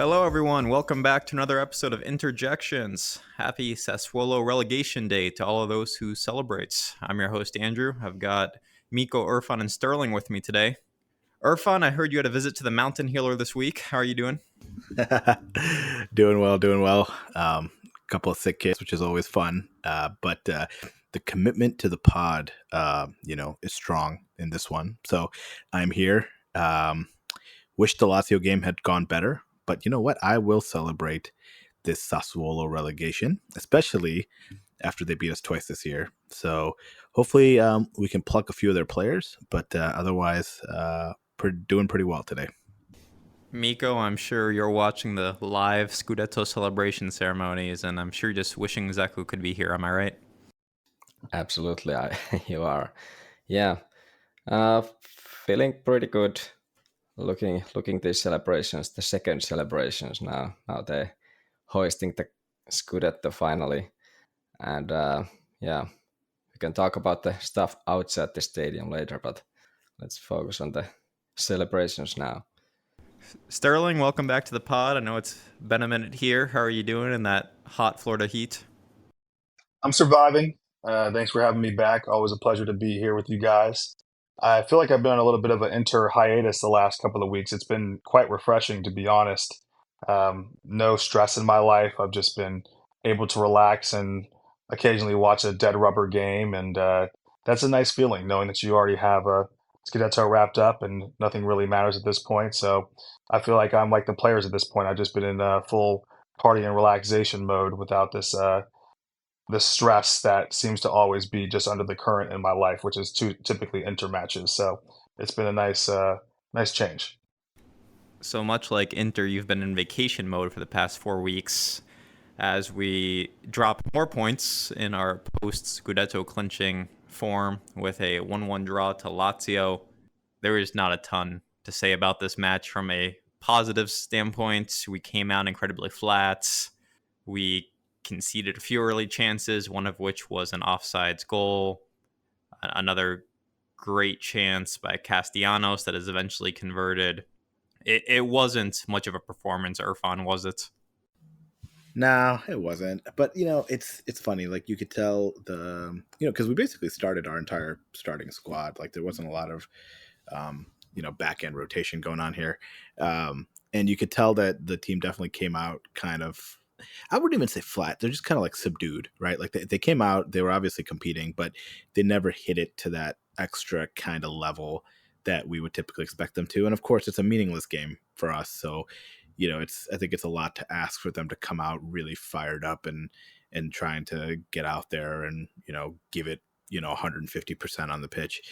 Hello, everyone. Welcome back to another episode of Jections. Happy Sassuolo relegation day to all of those who celebrate. I'm your host, Andrew. I've got Miko, Irfan, and Sterling with me today. Irfan, I heard you had a visit to the mountain healer this week. How are you doing? Doing well. A couple of sick kids, which is always fun. But the commitment to the pod, is strong in this one. So I'm here. Wish the Lazio game had gone better. But you know what? I will celebrate this Sassuolo relegation, especially after they beat us twice this year. So hopefully we can pluck a few of their players. But otherwise, doing pretty well today. Miko, I'm sure you're watching the live Scudetto celebration ceremonies, and I'm sure you're just wishing Zeku could be here. Am I right? Absolutely, you are. Yeah, feeling pretty good. Looking these celebrations, the second celebrations now. Now they're hoisting the Scudetto finally, and we can talk about the stuff outside the stadium later. But let's focus on the celebrations now. Sterling, welcome back to the pod. I know it's been a minute here. How are you doing in that hot Florida heat? I'm surviving. Thanks for having me back. Always a pleasure to be here with you guys. I feel like I've been on a little bit of an Inter hiatus the last couple of weeks. It's been quite refreshing, to be honest. No stress in my life. I've just been able to relax and occasionally watch a dead rubber game. And that's a nice feeling, knowing that you already have a Scudetto wrapped up and nothing really matters at this point. So I feel like I'm like the players at this point. I've just been in full party and relaxation mode without this the stress that seems to always be just under the current in my life, which is typically Inter matches. So it's been a nice change. So much like Inter, you've been in vacation mode for the past 4 weeks as we drop more points in our post-Scudetto clinching form with a 1-1 draw to Lazio. There is not a ton to say about this match from a positive standpoint. We came out incredibly flat. We conceded a few early chances, one of which was an offsides goal. Another great chance by Castellanos that is eventually converted. It wasn't much of a performance, Irfan, was it? No, it wasn't. But it's funny. Like you could tell because we basically started our entire starting squad. Like there wasn't a lot of back end rotation going on here, and you could tell that the team definitely came out kind of. I wouldn't even say flat. They're just kind of like subdued, right? Like they came out, they were obviously competing, but they never hit it to that extra kind of level that we would typically expect them to. And of course, it's a meaningless game for us. So, I think it's a lot to ask for them to come out really fired up and trying to get out there and, give it, 150% on the pitch.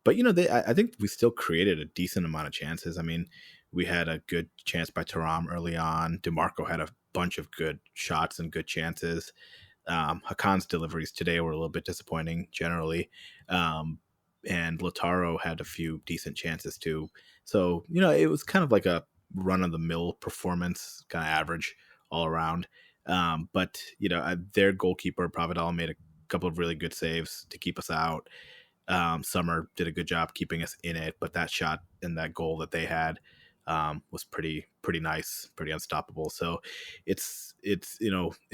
But, I think we still created a decent amount of chances. I mean, we had a good chance by Thuram early on. DeMarco had a bunch of good shots and good chances. Hakan's deliveries today were a little bit disappointing generally. And Lautaro had a few decent chances too. So, it was kind of like a run-of-the-mill performance, kind of average all around. But, their goalkeeper, Providal, made a couple of really good saves to keep us out. Summer did a good job keeping us in it, but that shot and that goal that they had was pretty nice, pretty unstoppable. So it's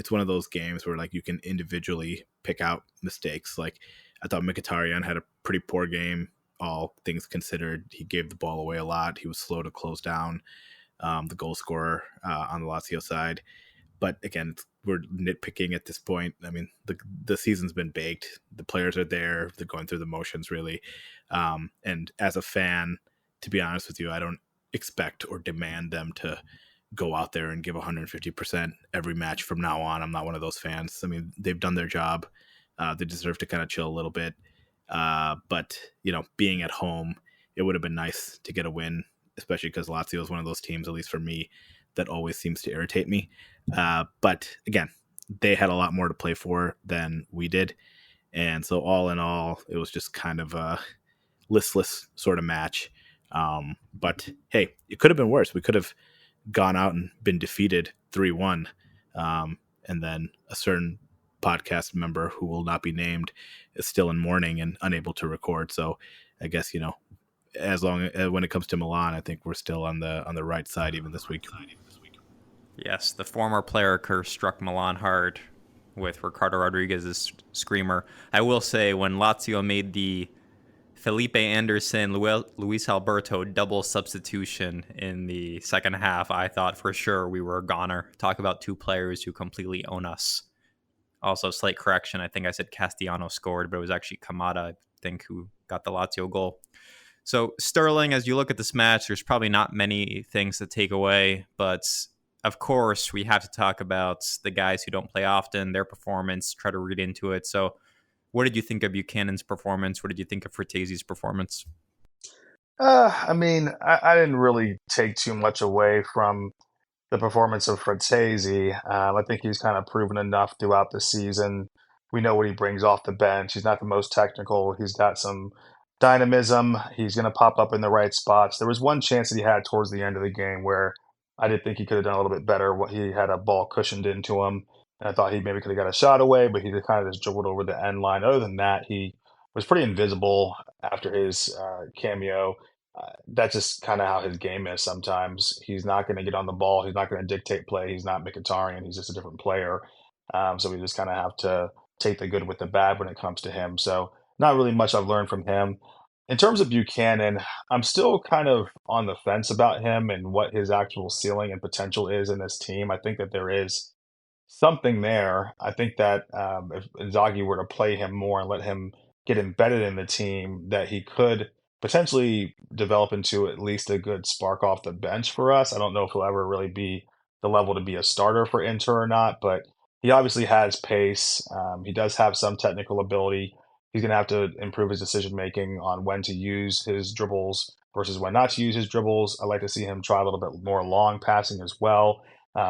one of those games where like you can individually pick out mistakes. Like I thought Mkhitaryan had a pretty poor game, all things considered. He gave the ball away a lot. He was slow to close down the goal scorer on the Lazio side. But again, we're nitpicking at this point. I mean, the season's been baked. The players are there. They're going through the motions, really. And as a fan, to be honest with you, I don't expect or demand them to go out there and give 150% every match from now on. I'm not one of those fans. I mean, they've done their job. They deserve to kind of chill a little bit. But, being at home, it would have been nice to get a win, especially because Lazio is one of those teams, at least for me, that always seems to irritate me. But again, they had a lot more to play for than we did. And so all in all, it was just kind of a listless sort of match. But hey, it could have been worse. We could have gone out and been defeated 3-1. And then a certain podcast member who will not be named is still in mourning and unable to record. So I guess, as long as when it comes to Milan, I think we're still on the right side even this week. Yes, the former player curse struck Milan hard with Ricardo Rodriguez's screamer. I will say, when Lazio made the Felipe Anderson, Luis Alberto double substitution in the second half, I thought for sure we were a goner. Talk about two players who completely own us. Also, slight correction. I think I said Castellano scored, but it was actually Kamada, I think, who got the Lazio goal. So, Sterling, as you look at this match, there's probably not many things to take away, but of course, we have to talk about the guys who don't play often, their performance, try to read into it. So, what did you think of Buchanan's performance? What did you think of Fratese's performance? I mean, I didn't really take too much away from the performance of Fratesi. I think he's kind of proven enough throughout the season. We know what he brings off the bench. He's not the most technical. He's got some dynamism. He's going to pop up in the right spots. There was one chance that he had towards the end of the game where I did think he could have done a little bit better. What he had a ball cushioned into him, and I thought he maybe could have got a shot away, but he just kind of just dribbled over the end line. Other than that, he was pretty invisible after his cameo. That's just kind of how his game is sometimes. He's not going to get on the ball. He's not going to dictate play. He's not Mkhitaryan. He's just a different player. So we just kind of have to take the good with the bad when it comes to him. So not really much I've learned from him. In terms of Buchanan, I'm still kind of on the fence about him and what his actual ceiling and potential is in this team. I think that there is something there. I think that if Inzaghi were to play him more and let him get embedded in the team, that he could potentially develop into at least a good spark off the bench for us. I don't know if he'll ever really be the level to be a starter for Inter or not, but he obviously has pace. He does have some technical ability. He's going to have to improve his decision making on when to use his dribbles versus when not to use his dribbles. I'd like to see him try a little bit more long passing as well.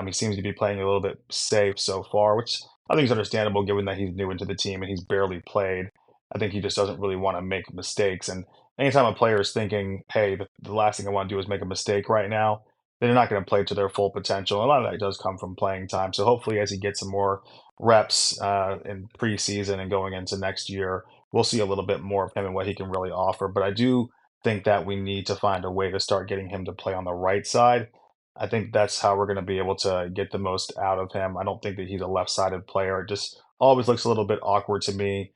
He seems to be playing a little bit safe so far, which I think is understandable given that he's new into the team and he's barely played. I think he just doesn't really want to make mistakes. And anytime a player is thinking, hey, the last thing I want to do is make a mistake right now, they're not going to play to their full potential. A lot of that does come from playing time. So hopefully, as he gets some more reps in preseason and going into next year, we'll see a little bit more of him and what he can really offer. But I do think that we need to find a way to start getting him to play on the right side. I think that's how we're going to be able to get the most out of him. I don't think that he's a left-sided player. It just always looks a little bit awkward to me.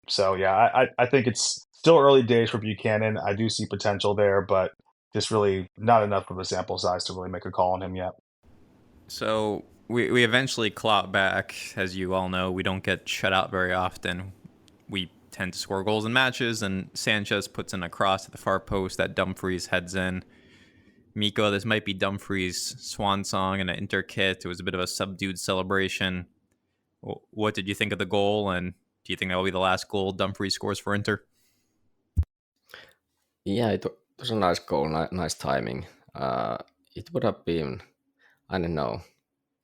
So yeah, I think it's still early days for Buchanan. I do see potential there, but just really not enough of a sample size to really make a call on him yet. So we eventually clawed back. As you all know, we don't get shut out very often. We tend to score goals in matches, and Sanchez puts in a cross at the far post that Dumfries heads in. Miko, this might be Dumfries' swan song in an Inter kit. It was a bit of a subdued celebration. What did you think of the goal, and do you think that will be the last goal Dumfries scores for Inter? Yeah, it was a nice goal, nice timing. It would have been, I don't know,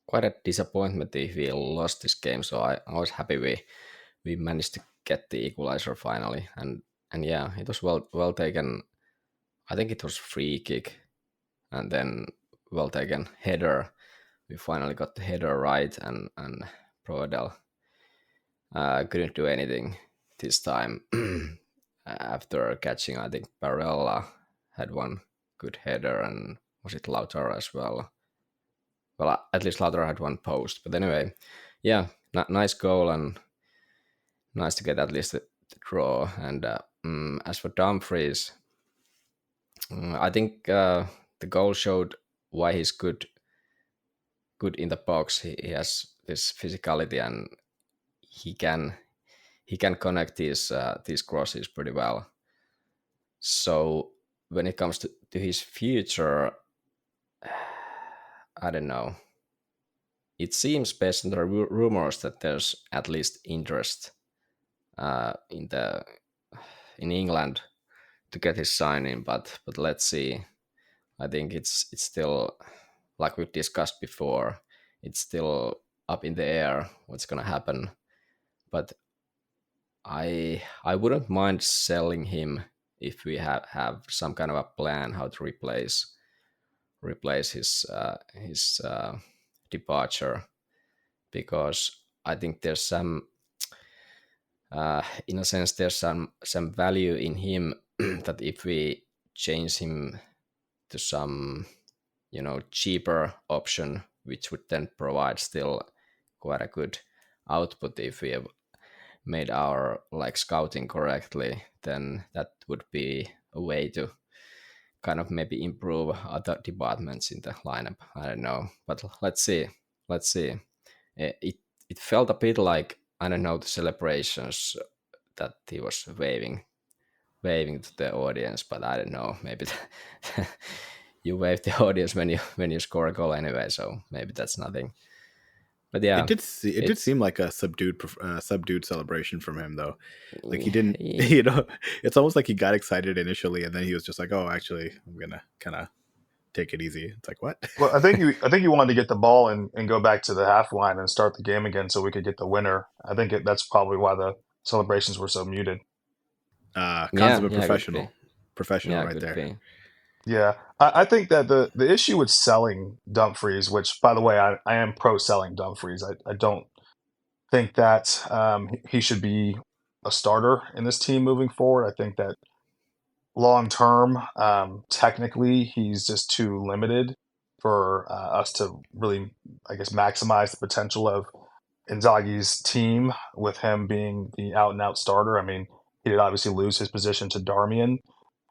quite a disappointment if we lost this game. So I was happy we managed to get the equalizer finally, and yeah, it was well taken. I think it was free kick, and then well taken header. We finally got the header right, and Provedel couldn't do anything this time. After catching, I think Barella had one good header, and was it Lautaro as well? Well, at least Lautaro had one post. But anyway, yeah, nice goal and nice to get at least the draw. And as for Dumfries, I think the goal showed why he's good in the box. He has this physicality, and he can connect these crosses pretty well. So when it comes to his future, I don't know. It seems based on the rumors that there's at least interest in England to get his signing, but let's see. I think it's still, like we discussed before, it's still up in the air what's gonna happen. But I wouldn't mind selling him if we have some kind of a plan how to replace his departure, because I think there's some in a sense there's some value in him that if we change him to some cheaper option which would then provide still quite a good output if we have made our like scouting correctly. Then that would be a way to kind of maybe improve other departments in the lineup. I don't know, but let's see. Let's see. It felt a bit like, I don't know, the celebrations that he was waving to the audience, but I don't know. Maybe you wave the audience when you score a goal anyway, so maybe that's nothing. But yeah, It did seem like a subdued celebration from him, though. Like he didn't, it's almost like he got excited initially, and then he was just like, "Oh, actually, I'm gonna kind of take it easy." It's like, what? Well, I think you wanted to get the ball and go back to the half line and start the game again so we could get the winner. I think that's probably why the celebrations were so muted. Consummate professional right there. Be. Yeah, I think that the issue with selling Dumfries, which by the way, I am pro selling Dumfries. I don't think that he should be a starter in this team moving forward. I think that long term, technically, he's just too limited for us to really, I guess, maximize the potential of Inzaghi's team with him being the out and out starter. I mean, he did obviously lose his position to Darmian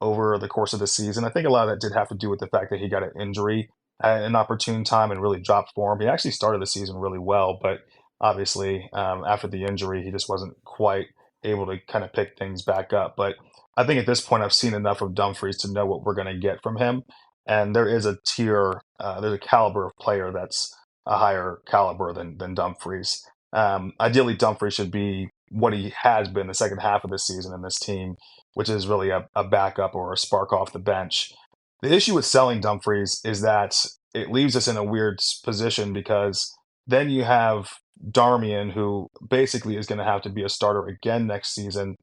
over the course of the season. I think a lot of that did have to do with the fact that he got an injury at an opportune time and really dropped form. He actually started the season really well, but obviously after the injury, he just wasn't quite able to kind of pick things back up. But I think at this point, I've seen enough of Dumfries to know what we're going to get from him. And there is a tier, there's a caliber of player that's a higher caliber than Dumfries. Ideally, Dumfries should be what he has been the second half of the season in this team, which is really a backup or a spark off the bench. The issue with selling Dumfries is that it leaves us in a weird position because then you have Darmian, who basically is going to have to be a starter again next season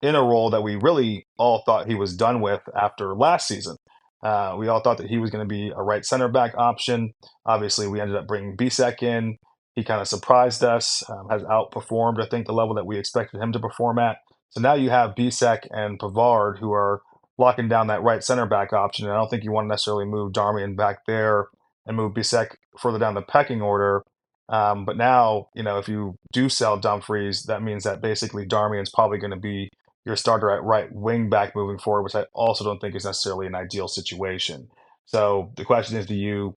in a role that we really all thought he was done with after last season. We all thought that he was going to be a right center back option. Obviously, we ended up bringing Bisek in. He kind of surprised us, has outperformed, I think, the level that we expected him to perform at. So now you have Bisek and Pavard who are locking down that right center back option. And I don't think you want to necessarily move Darmian back there and move Bisek further down the pecking order. But now, if you do sell Dumfries, that means that basically Darmian's probably going to be your starter at right wing back moving forward, which I also don't think is necessarily an ideal situation. So the question is, do you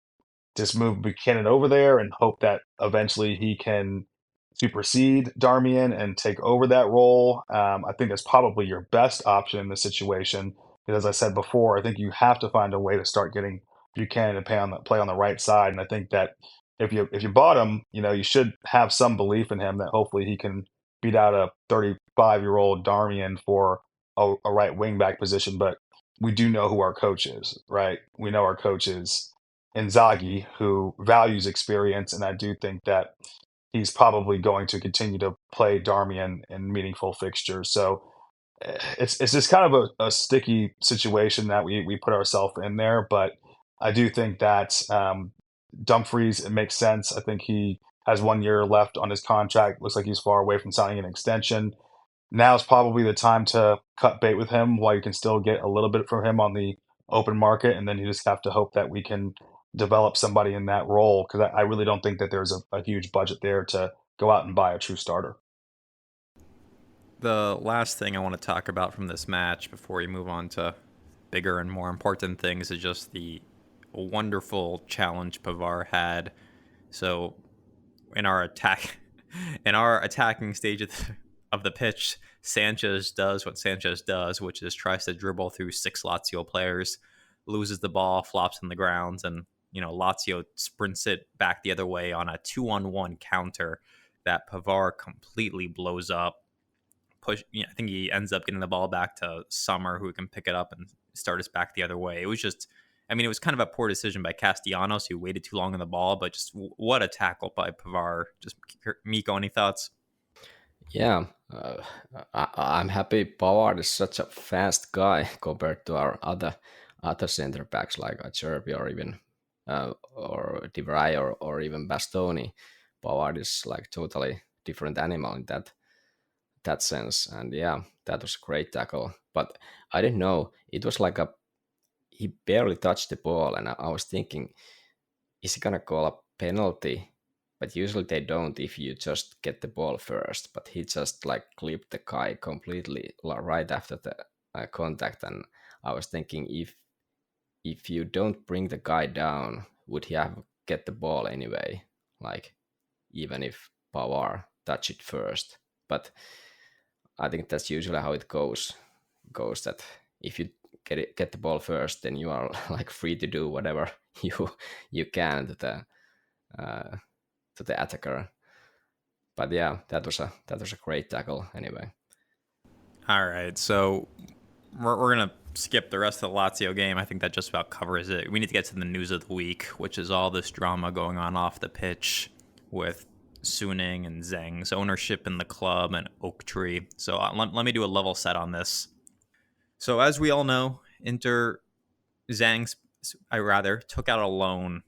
just move Buchanan over there and hope that eventually he can supersede Darmian and take over that role? I think that's probably your best option in this situation. Because as I said before, I think you have to find a way to start getting Buchanan to play on the right side. And I think that if you bought him, you should have some belief in him that hopefully he can beat out a 35-year-old Darmian for a right wing back position. But we do know who our coach is, right? We know our coach is Inzaghi, who values experience, and I do think that he's probably going to continue to play Darmian in meaningful fixtures. So it's just kind of a sticky situation that we put ourselves in there. But I do think that Dumfries, it makes sense. I think he has 1 year left on his contract. Looks like he's far away from signing an extension. Now is probably the time to cut bait with him while you can still get a little bit from him on the open market, and then you just have to hope that we can develop somebody in that role because I really don't think that there's a huge budget there to go out and buy a true starter. The last thing I want to talk about from this match before we move on to bigger and more important things is just the wonderful challenge Pavard had. So in our attacking stage of the pitch, Sanchez does what Sanchez does, which is tries to dribble through 6 Lazio players, loses the ball, flops on the ground, and Lazio sprints it back the other way on a 2-on-1 counter that Pavard completely blows up. I think he ends up getting the ball back to Sommer, who can pick it up and start us back the other way. It was just, it was kind of a poor decision by Castellanos, who waited too long on the ball, but just what a tackle by Pavard. Just, Miko, any thoughts? Yeah, I'm happy Pavard is such a fast guy compared to our other center backs like Acerbi or even or De Vrij or even Bastoni. Pavard is like totally different animal in that sense. And yeah, that was a great tackle. But I didn't know, it was like he barely touched the ball, and I was thinking, is he gonna call a penalty, but usually they don't if you just get the ball first. But he just like clipped the guy completely right after the contact, and I was thinking if you don't bring the guy down, would he have get the ball anyway? Like even if Pavard touch it first, but I think that's usually how it goes. That if you get the ball first, then you are like free to do whatever you can to the attacker. But yeah, that was a great tackle anyway. All right, so we're gonna skip the rest of the Lazio game. I think that just about covers it. We need to get to the news of the week, which is all this drama going on off the pitch with Suning and Zhang's ownership in the club and Oaktree. So let me do a level set on this. So as we all know, Zhang took out a loan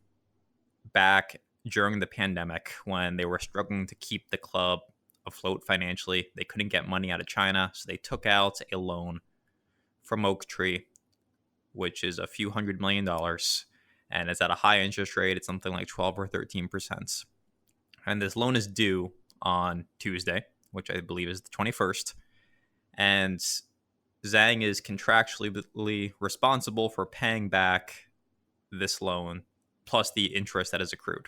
back during the pandemic when they were struggling to keep the club afloat financially. They couldn't get money out of China, so they took out a loan from Oaktree, which is a few $100 million, and it's at a high interest rate. It's something like 12 or 13%. And this loan is due on Tuesday, which I believe is the 21st. And Zhang is contractually responsible for paying back this loan plus the interest that is accrued.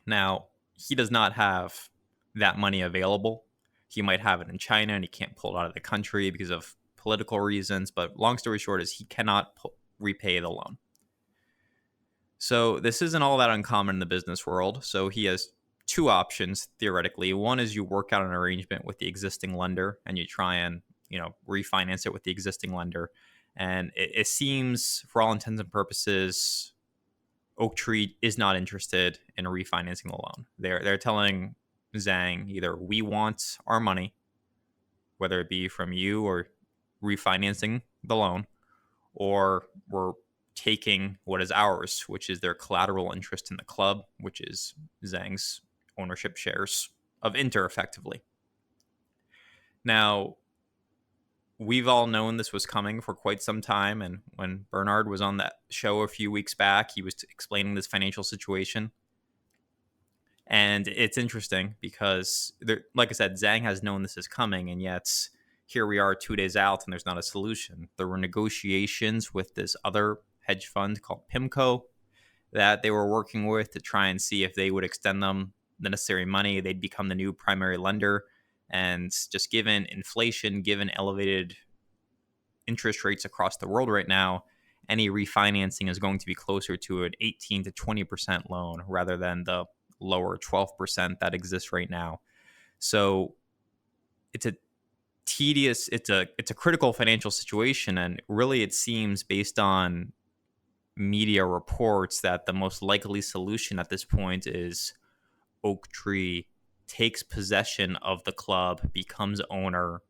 Now, he does not have that money available. He might have it in China and he can't pull it out of the country because of political reasons. But long story short is he cannot repay the loan. So this isn't all that uncommon in the business world. So he has two options, theoretically. One is you work out an arrangement with the existing lender and you try and, refinance it with the existing lender. And it seems, for all intents and purposes, Oaktree is not interested in refinancing the loan. They're telling Zhang either we want our money, whether it be from you or refinancing the loan, or we're taking what is ours, which is their collateral interest in the club, which is Zhang's ownership shares of Inter, effectively. Now, we've all known this was coming for quite some time, and when Bernard was on that show a few weeks back, he was explaining this financial situation. And it's interesting because, like I said, Zhang has known this is coming, and yet here we are 2 days out and there's not a solution. There were negotiations with this other hedge fund called PIMCO that they were working with to try and see if they would extend them the necessary money. They'd become the new primary lender. And just given inflation, given elevated interest rates across the world right now, any refinancing is going to be closer to an 18 to 20% loan rather than the lower 12% that exists right now. So it's a critical financial situation. And really, it seems, based on media reports, that the most likely solution at this point is Oaktree takes possession of the club, becomes owner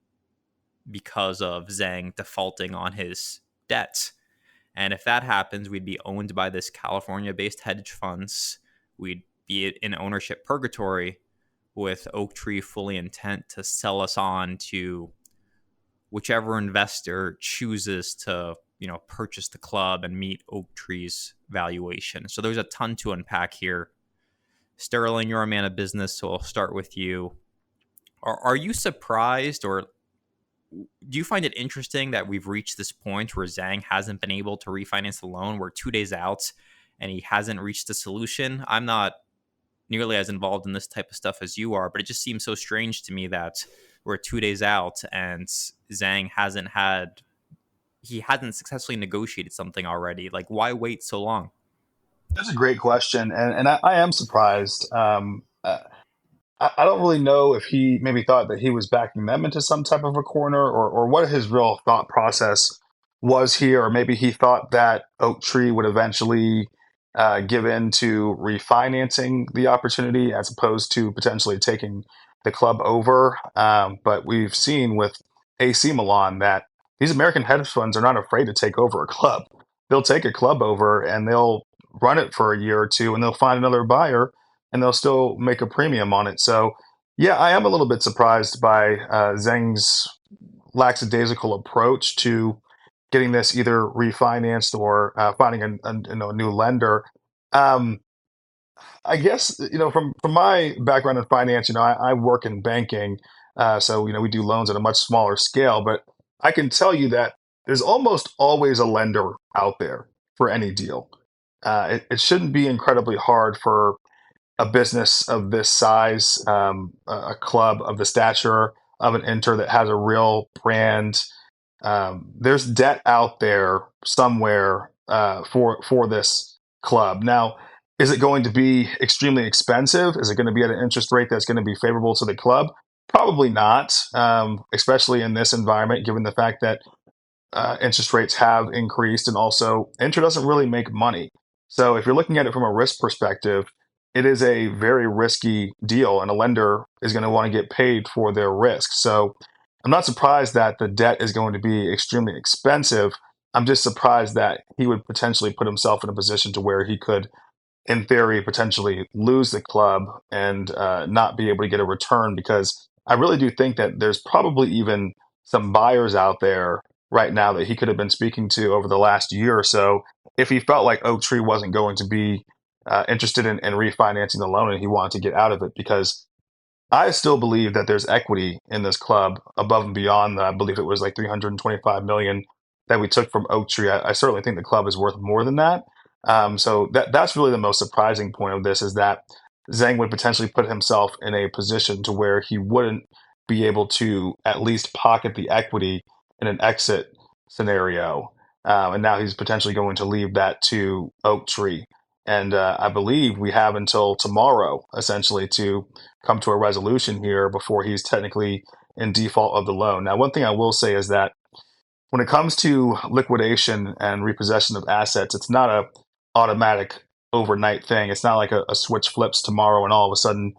because of Zhang defaulting on his debts. And if that happens, we'd be owned by this California-based hedge funds. We'd be in ownership purgatory with Oaktree fully intent to sell us on to whichever investor chooses to, purchase the club and meet Oaktree's valuation. So there's a ton to unpack here. Sterling, you're a man of business, so I'll start with you. Are you surprised, or do you find it interesting that we've reached this point where Zhang hasn't been able to refinance the loan? We're 2 days out and he hasn't reached a solution. I'm not nearly as involved in this type of stuff as you are, but it just seems so strange to me that we're 2 days out and Zhang hasn't successfully negotiated something already. Like, why wait so long? That's a great question, and I am surprised. I don't really know if he maybe thought that he was backing them into some type of a corner, or what his real thought process was here, or maybe he thought that Oaktree would eventually give in to refinancing the opportunity as opposed to potentially taking the club over. But we've seen with AC Milan that these American hedge funds are not afraid to take over a club. They'll take a club over and they'll run it for a year or two, and they'll find another buyer and they'll still make a premium on it. So, yeah, I am a little bit surprised by Zhang's lackadaisical approach to getting this either refinanced or finding a new lender. Um, I guess from my background in finance, I work in banking, so we do loans at a much smaller scale. But I can tell you that there's almost always a lender out there for any deal. It shouldn't be incredibly hard for a business of this size, a club of the stature of an Inter that has a real brand. There's debt out there somewhere for this club. Now, is it going to be extremely expensive? Is it going to be at an interest rate that's going to be favorable to the club? Probably not, especially in this environment, given the fact that interest rates have increased, and also Inter doesn't really make money. So if you're looking at it from a risk perspective, it is a very risky deal, and a lender is going to want to get paid for their risk. So I'm not surprised that the debt is going to be extremely expensive. I'm just surprised that he would potentially put himself in a position to where he could, in theory, potentially lose the club and not be able to get a return, because I really do think that there's probably even some buyers out there right now that he could have been speaking to over the last year or so if he felt like Oaktree wasn't going to be interested in refinancing the loan and he wanted to get out of it. Because I still believe that there's equity in this club above and beyond I believe it was like 325 million that we took from Oaktree. I certainly think the club is worth more than that. So that's really the most surprising point of this, is that Zhang would potentially put himself in a position to where he wouldn't be able to at least pocket the equity in an exit scenario. And now he's potentially going to leave that to Oaktree. And I believe we have until tomorrow, essentially, to come to a resolution here before he's technically in default of the loan. Now, one thing I will say is that when it comes to liquidation and repossession of assets, it's not a automatic overnight thing. It's not like a switch flips tomorrow and all of a sudden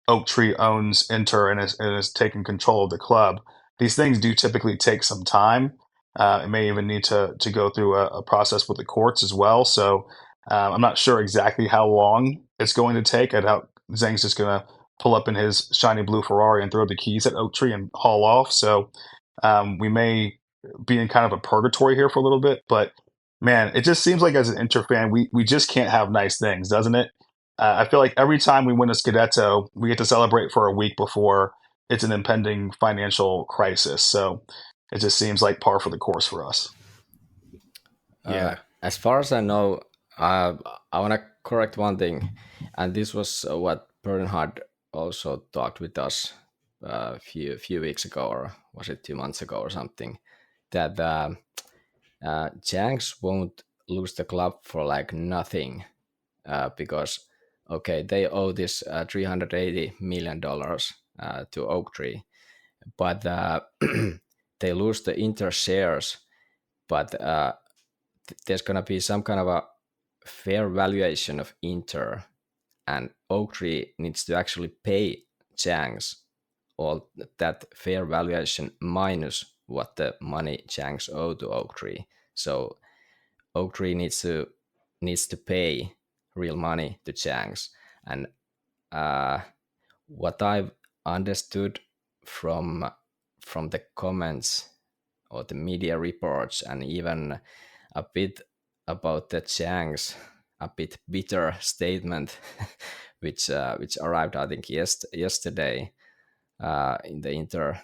Oaktree owns Inter and is taking control of the club. These things do typically take some time. It may even need to go through a process with the courts as well. So I'm not sure exactly how long it's going to take. I doubt Zhang's just going to pull up in his shiny blue Ferrari and throw the keys at Oaktree and haul off. So we may be in kind of a purgatory here for a little bit. But man, it just seems like as an Inter fan, we just can't have nice things, doesn't it? I feel like every time we win a Scudetto, we get to celebrate for a week before it's an impending financial crisis. So it just seems like par for the course for us. Yeah. As far as I know, I want to correct one thing, and this was what Bernhard also talked with us a few weeks ago, or was it 2 months ago or something, that Jections won't lose the club for like nothing, because okay, they owe this $380 million to Oaktree, but they lose the Inter shares, but there's gonna be some kind of a fair valuation of Inter, and Oaktree needs to actually pay Jections all that fair valuation minus what the money Jections owe to Oaktree. So Oaktree needs to pay real money to Jections, and what I've understood from the comments or the media reports, and even a bit about the Zhang's a bit bitter statement, which arrived, I think, yesterday in the Inter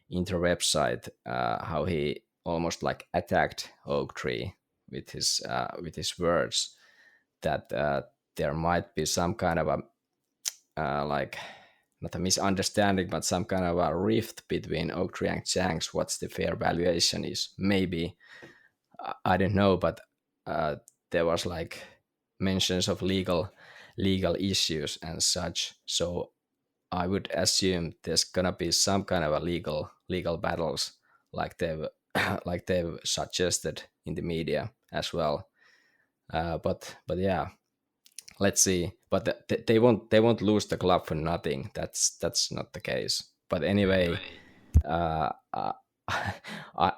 website, how he almost like attacked Oaktree with his words, that there might be some kind of a like, not a misunderstanding, but some kind of a rift between Oaktree and Zhang's. What's the fair valuation is? Maybe, I don't know, but there was like mentions of legal issues and such. So I would assume there's gonna be some kind of a legal battles, like they've like they've suggested in the media as well. But yeah, let's see. But they won't lose the club for nothing. That's not the case. But anyway, I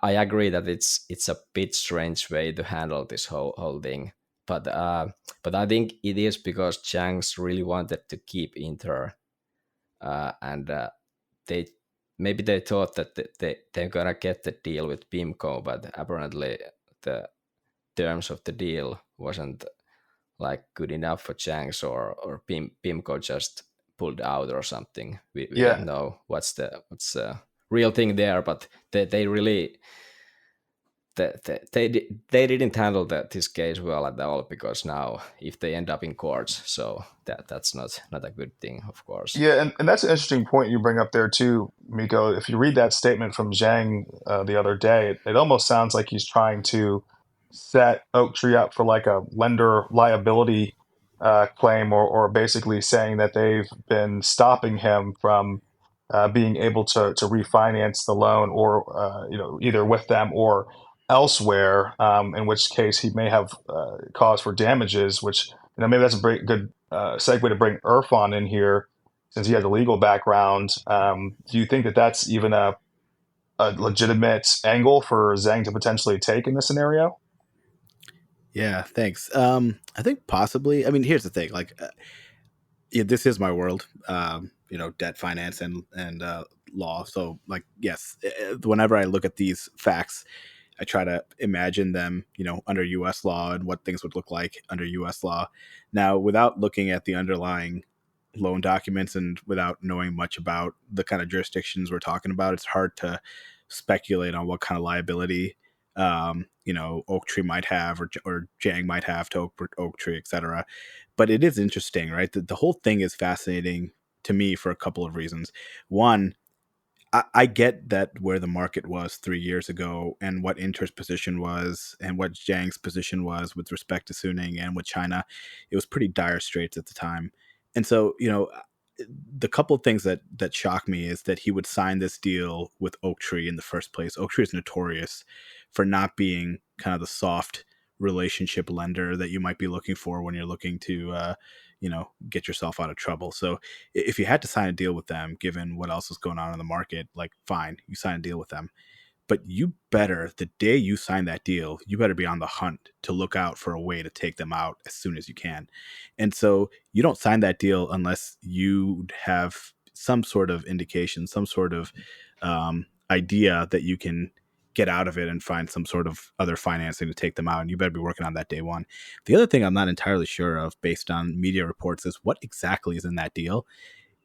agree that it's a bit strange way to handle this whole thing. But I think it is because Zhang's really wanted to keep Inter, and they thought that they're gonna get the deal with PIMCO, but apparently the terms of the deal wasn't like good enough for Zhang's, or Pimco just pulled out or something. We Yeah, don't know what's the real thing there, but they really they didn't handle this case well at all, because now if they end up in courts, so that's not a good thing, of course. yeah, and that's an interesting point you bring up there too, Miko. If you read that statement from Zhang the other day, it almost sounds like he's trying to set Oaktree up for like a lender liability claim, or basically saying that they've been stopping him from being able to refinance the loan, or either with them or elsewhere. In which case he may have cause for damages. Which, maybe that's a good segue to bring Irfan in here, since he has a legal background. Do you think that that's even a legitimate angle for Zhang to potentially take in this scenario? Yeah, thanks. I think possibly. I mean, here's the thing. Like, yeah, this is my world. Debt finance and law. So, like, yes, whenever I look at these facts, I try to imagine them, under U.S. law and what things would look like under U.S. law. Now, without looking at the underlying loan documents and without knowing much about the kind of jurisdictions we're talking about, it's hard to speculate on what kind of liability, Oaktree might have, or Zhang might have to Oaktree, et cetera. But it is interesting, right? The whole thing is fascinating to me for a couple of reasons. One, I get that where the market was 3 years ago, and what Inter's position was, and what Zhang's position was with respect to Suning and with China. It was pretty dire straits at the time. And so, the couple of things that shock me is that he would sign this deal with Oaktree in the first place. Oaktree is notorious for not being kind of the soft relationship lender that you might be looking for when you're looking to get yourself out of trouble. So if you had to sign a deal with them, given what else is going on in the market, like, fine, you sign a deal with them. But you better, the day you sign that deal, you better be on the hunt to look out for a way to take them out as soon as you can. And so you don't sign that deal unless you have some sort of indication, some sort of idea that you can get out of it and find some sort of other financing to take them out. And you better be working on that day one. The other thing I'm not entirely sure of, based on media reports, is what exactly is in that deal.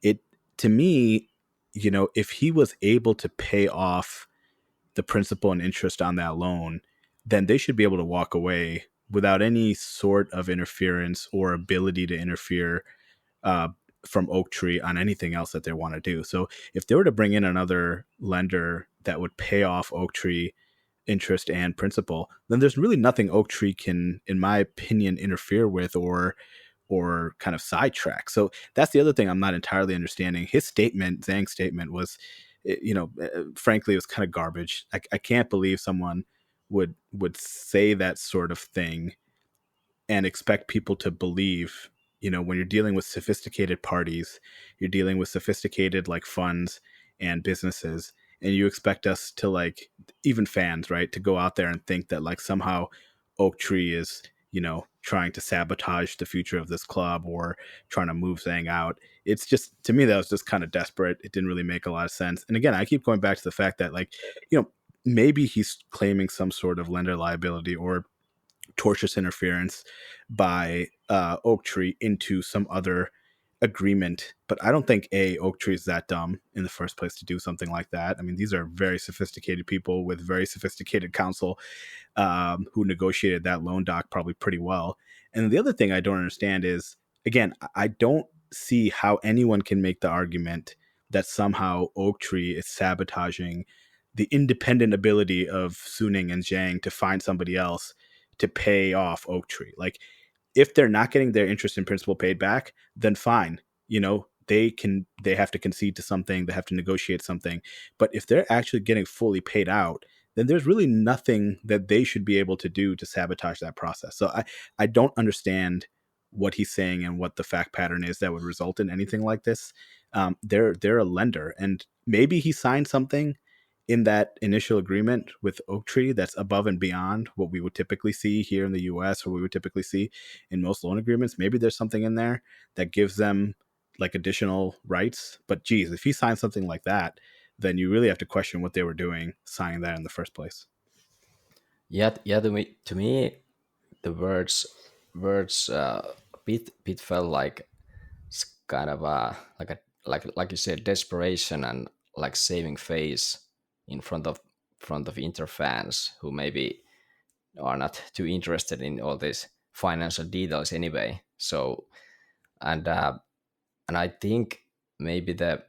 It, to me, if he was able to pay off the principal and interest on that loan, then they should be able to walk away without any sort of interference or ability to interfere uh, from Oaktree on anything else that they want to do. So if they were to bring in another lender that would pay off Oaktree interest and principal, then there's really nothing Oaktree can, in my opinion, interfere with or kind of sidetrack. So that's the other thing I'm not entirely understanding. His statement, Zhang's statement, was, frankly, it was kind of garbage. I can't believe someone would say that sort of thing and expect people to believe. When you're dealing with sophisticated parties, you're dealing with sophisticated, like, funds and businesses, and you expect us to, like, even fans, right, to go out there and think that, like, somehow Oaktree is, trying to sabotage the future of this club or trying to move Zhang out. It's just, to me, that was just kind of desperate. It didn't really make a lot of sense. And again, I keep going back to the fact that, like, maybe he's claiming some sort of lender liability or tortious interference by Oaktree into some other agreement. But I don't think Oaktree is that dumb in the first place to do something like that. I mean, these are very sophisticated people with very sophisticated counsel, who negotiated that loan doc probably pretty well. And the other thing I don't understand is, again, I don't see how anyone can make the argument that somehow Oaktree is sabotaging the independent ability of Suning and Zhang to find somebody else to pay off Oaktree. Like, if they're not getting their interest in principal paid back, then fine. They have to concede to something, they have to negotiate something. But if they're actually getting fully paid out, then there's really nothing that they should be able to do to sabotage that process. So I don't understand what he's saying and what the fact pattern is that would result in anything like this. They're a lender, and maybe he signed something in that initial agreement with Oaktree that's above and beyond what we would typically see here in the US, or we would typically see in most loan agreements. Maybe there's something in there that gives them, like, additional rights. But geez, if he signed something like that, then you really have to question what they were doing signing that in the first place. Yeah, to me, the words words bit felt like kind of like you said, desperation and like saving face in front of Inter fans who maybe are not too interested in all these financial details anyway. So and uh, and I think maybe the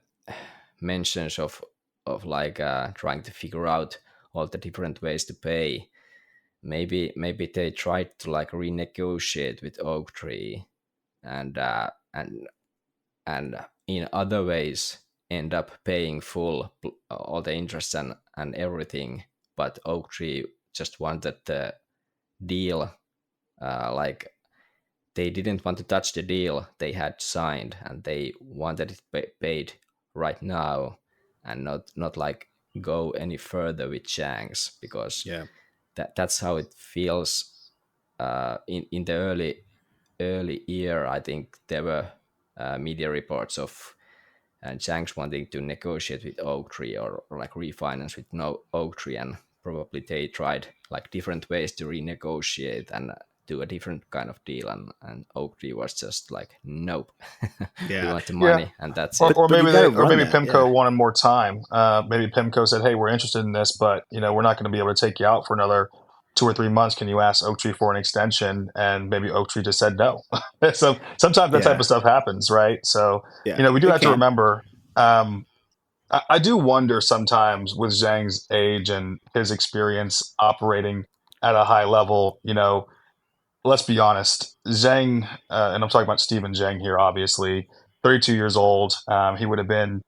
mentions of like trying to figure out all the different ways to pay. Maybe they tried to like renegotiate with Oaktree and and in other ways end up paying full all the interest and everything, but Oaktree just wanted the deal, like they didn't want to touch the deal they had signed, and they wanted it paid right now, and not like go any further with Zhang's, because Yeah. that's how it feels. In the early year, I think there were media reports of Zhang's wanting to negotiate with Oaktree, or like refinance with no Oaktree, and probably they tried like different ways to renegotiate and do a different kind of deal, and Oaktree was just like, nope, we Yeah. want the Yeah. money, and that's Or, it. or But you maybe got to or run maybe that. Yeah. Pimco wanted more time. Maybe Pimco said, "Hey, we're interested in this, but we're not going to be able to take you out for another 2 or 3 months. Can you ask Oaktree for an extension?" And maybe Oaktree just said no. So sometimes that type Yeah. of stuff happens, right? So Yeah. we do It have to can. remember. I do wonder sometimes with Zhang's age and his experience operating at a high level. Let's be honest, Zhang, and I'm talking about Steven Zhang here, obviously, 32 years old. He would have been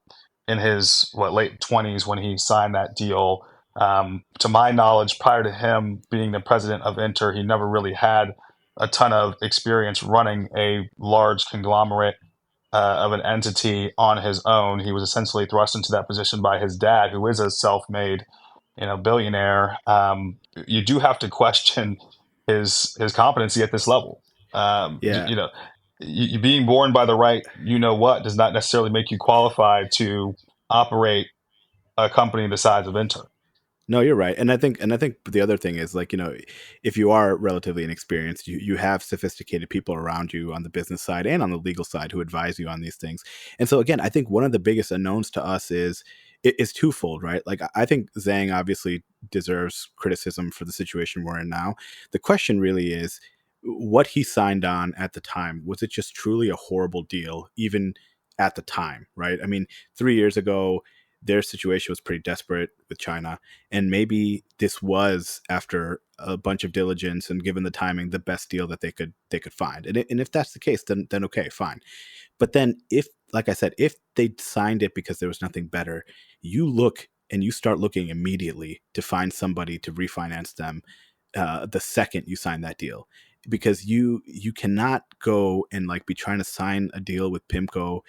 in his late 20s when he signed that deal. To my knowledge, prior to him being the president of Inter, he never really had a ton of experience running a large conglomerate of an entity on his own. He was essentially thrust into that position by his dad, who is a self-made, billionaire. You do have to question his competency at this level. Yeah. You being born by the right, does not necessarily make you qualified to operate a company the size of Inter. No, you're right. And I think the other thing is, like, if you are relatively inexperienced, you have sophisticated people around you on the business side and on the legal side who advise you on these things. And so again, I think one of the biggest unknowns to us is twofold, right? Like, I think Zhang obviously deserves criticism for the situation we're in now. The question really is what he signed on at the time. Was it just truly a horrible deal, even at the time, right? I mean, 3 years ago, their situation was pretty desperate with China, and maybe this was, after a bunch of diligence and given the timing, the best deal that they could find. And if that's the case, then okay, fine. But then, if, like I said, if they signed it because there was nothing better, you look and you start looking immediately to find somebody to refinance them the second you sign that deal, because you cannot go and like be trying to sign a deal with Pimco,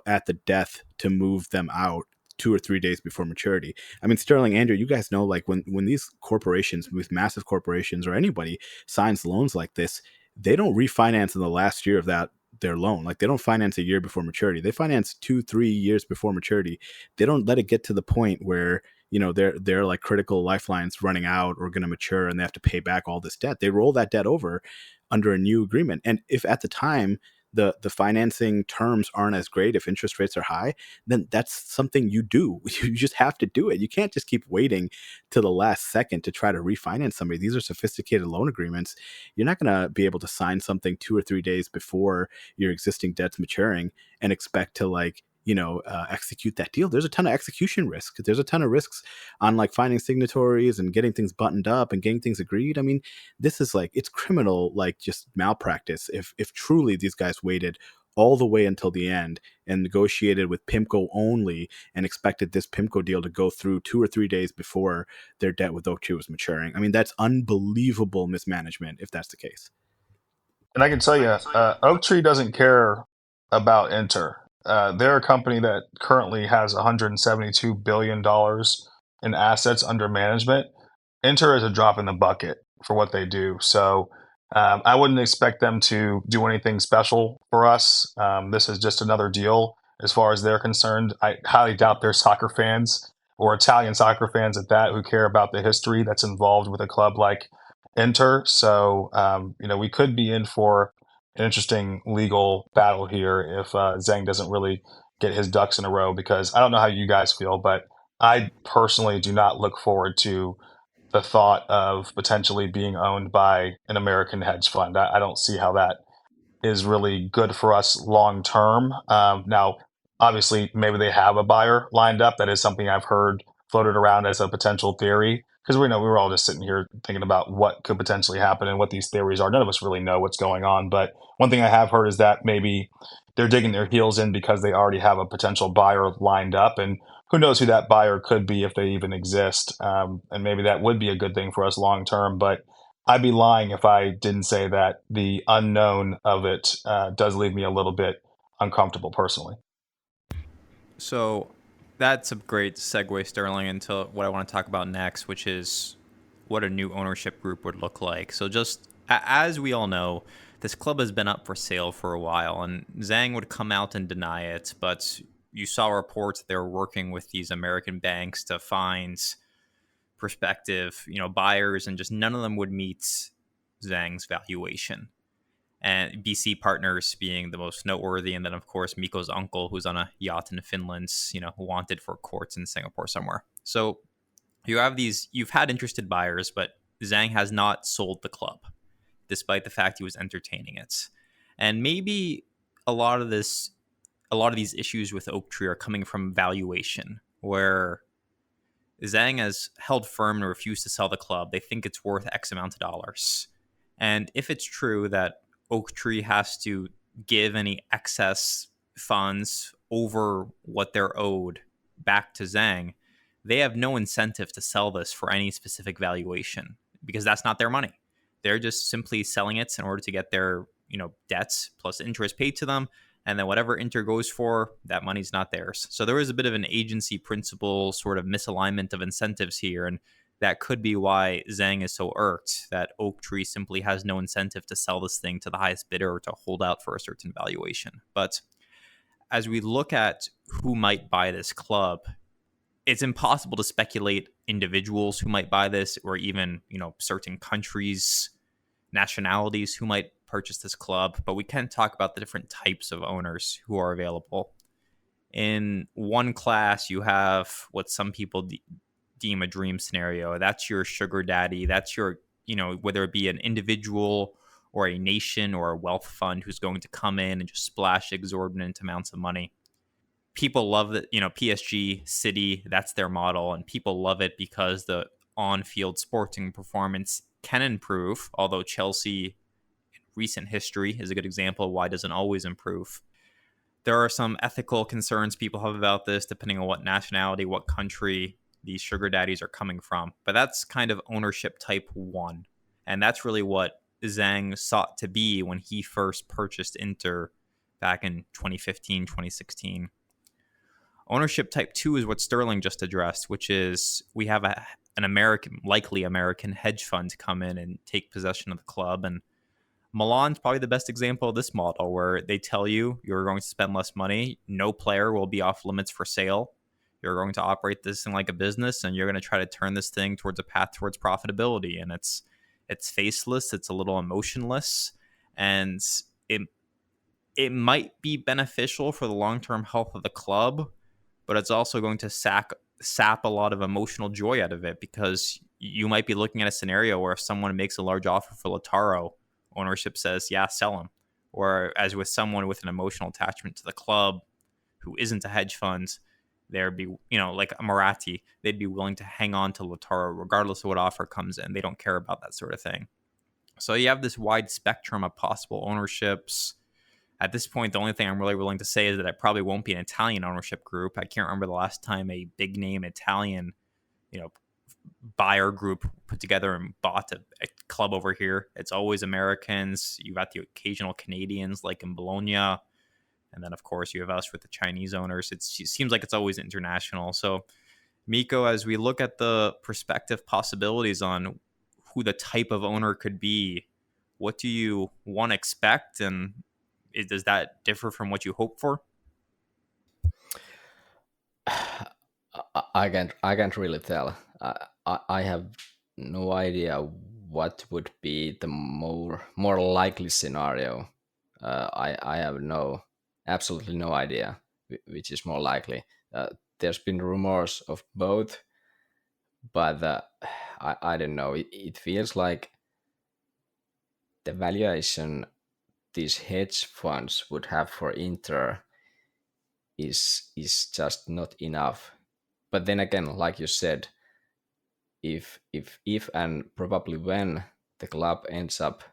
at the death to move them out 2 or 3 days before maturity. I mean, Sterling, Andrew, you guys know, like, when these corporations, with massive corporations or anybody, signs loans like this, they don't refinance in the last year of their loan. Like, they don't finance a year before maturity. They finance 2-3 years before maturity. They don't let it get to the point where their like critical lifelines running out or going to mature and they have to pay back all this debt. They roll that debt over under a new agreement. And if at the time the financing terms aren't as great, if interest rates are high, then that's something you do. You just have to do it. You can't just keep waiting to the last second to try to refinance somebody. These are sophisticated loan agreements. You're not going to be able to sign something 2 or 3 days before your existing debt's maturing and expect to, like, execute that deal. There's a ton of execution risk. There's a ton of risks on, like, finding signatories and getting things buttoned up and getting things agreed. I mean, this is like, it's criminal, like, just malpractice if truly these guys waited all the way until the end and negotiated with Pimco only and expected this Pimco deal to go through 2 or 3 days before their debt with Oaktree was maturing. I mean, that's unbelievable mismanagement if that's the case. And I can tell you, Oaktree doesn't care about Inter. They're a company that currently has $172 billion in assets under management. Inter is a drop in the bucket for what they do. So I wouldn't expect them to do anything special for us. This is just another deal as far as they're concerned. I highly doubt they're soccer fans, or Italian soccer fans at that, who care about the history that's involved with a club like Inter. So, we could be in for an interesting legal battle here if Zhang doesn't really get his ducks in a row, because I don't know how you guys feel, but I personally do not look forward to the thought of potentially being owned by an American hedge fund. I don't see how that is really good for us long term. Now, obviously, maybe they have a buyer lined up. That is something I've heard floated around as a potential theory, because we know we were all just sitting here thinking about what could potentially happen and what these theories are. None of us really know what's going on. But one thing I have heard is that maybe they're digging their heels in because they already have a potential buyer lined up. And who knows who that buyer could be, if they even exist. And maybe that would be a good thing for us long term. But I'd be lying if I didn't say that the unknown of it does leave me a little bit uncomfortable personally. So that's a great segue, Sterling, into what I want to talk about next, which is what a new ownership group would look like. So just as we all know, this club has been up for sale for a while, and Zhang would come out and deny it, but you saw reports that they were working with these American banks to find prospective, buyers, and just none of them would meet Zhang's valuation. And BC Partners being the most noteworthy, and then of course Mikko's uncle, who's on a yacht in Finland, wanted for courts in Singapore somewhere. So you've had interested buyers, but Zhang has not sold the club, despite the fact he was entertaining it. And maybe a lot of these issues with Oaktree are coming from valuation, where Zhang has held firm and refused to sell the club. They think it's worth X amount of dollars. And if it's true that Oaktree has to give any excess funds over what they're owed back to Zhang, they have no incentive to sell this for any specific valuation, because that's not their money. They're just simply selling it in order to get their debts plus interest paid to them, and then whatever Inter goes for, that money's not theirs. So there is a bit of an agency principle sort of misalignment of incentives here, and that could be why Zhang is so irked that Oaktree simply has no incentive to sell this thing to the highest bidder or to hold out for a certain valuation. But as we look at who might buy this club, it's impossible to speculate individuals who might buy this, or even, certain countries, nationalities who might purchase this club, but we can talk about the different types of owners who are available. In one class, you have what some people deem a dream scenario. That's your sugar daddy. That's your, whether it be an individual or a nation or a wealth fund who's going to come in and just splash exorbitant amounts of money. People love that, PSG, City, that's their model, and people love it because the on-field sporting performance can improve, although Chelsea in recent history is a good example of why it doesn't always improve. There are some ethical concerns people have about this, depending on what nationality, what country these sugar daddies are coming from. But that's kind of ownership type 1. And that's really what Zhang sought to be when he first purchased Inter back in 2015, 2016. Ownership type 2 is what Sterling just addressed, which is we have an likely American hedge fund come in and take possession of the club. And Milan's probably the best example of this model, where they tell you you're going to spend less money. No player will be off limits for sale. You're going to operate this thing like a business, and you're going to try to turn this thing towards a path towards profitability. And it's faceless. It's a little emotionless, and it might be beneficial for the long-term health of the club, but it's also going to sap a lot of emotional joy out of it, because you might be looking at a scenario where if someone makes a large offer for Lautaro, ownership says, yeah, sell him. Or as with someone with an emotional attachment to the club who isn't a hedge fund, there'd be, like a Moratti, they'd be willing to hang on to Lautaro regardless of what offer comes in. They don't care about that sort of thing. So you have this wide spectrum of possible ownerships. At this point, the only thing I'm really willing to say is that it probably won't be an Italian ownership group. I can't remember the last time a big name Italian, buyer group put together and bought a club over here. It's always Americans. You've got the occasional Canadians, like in Bologna. And then, of course, you have us with the Chinese owners. It seems like it's always international. So, Mikko, as we look at the prospective possibilities on who the type of owner could be, what do you want to expect? And does that differ from what you hope for? I can't really tell. I have no idea what would be the more likely scenario. I have absolutely no idea which is more likely. There's been rumors of both, but I don't know. It feels like the valuation these hedge funds would have for Inter is just not enough. But then again, like you said, if and probably when the club ends up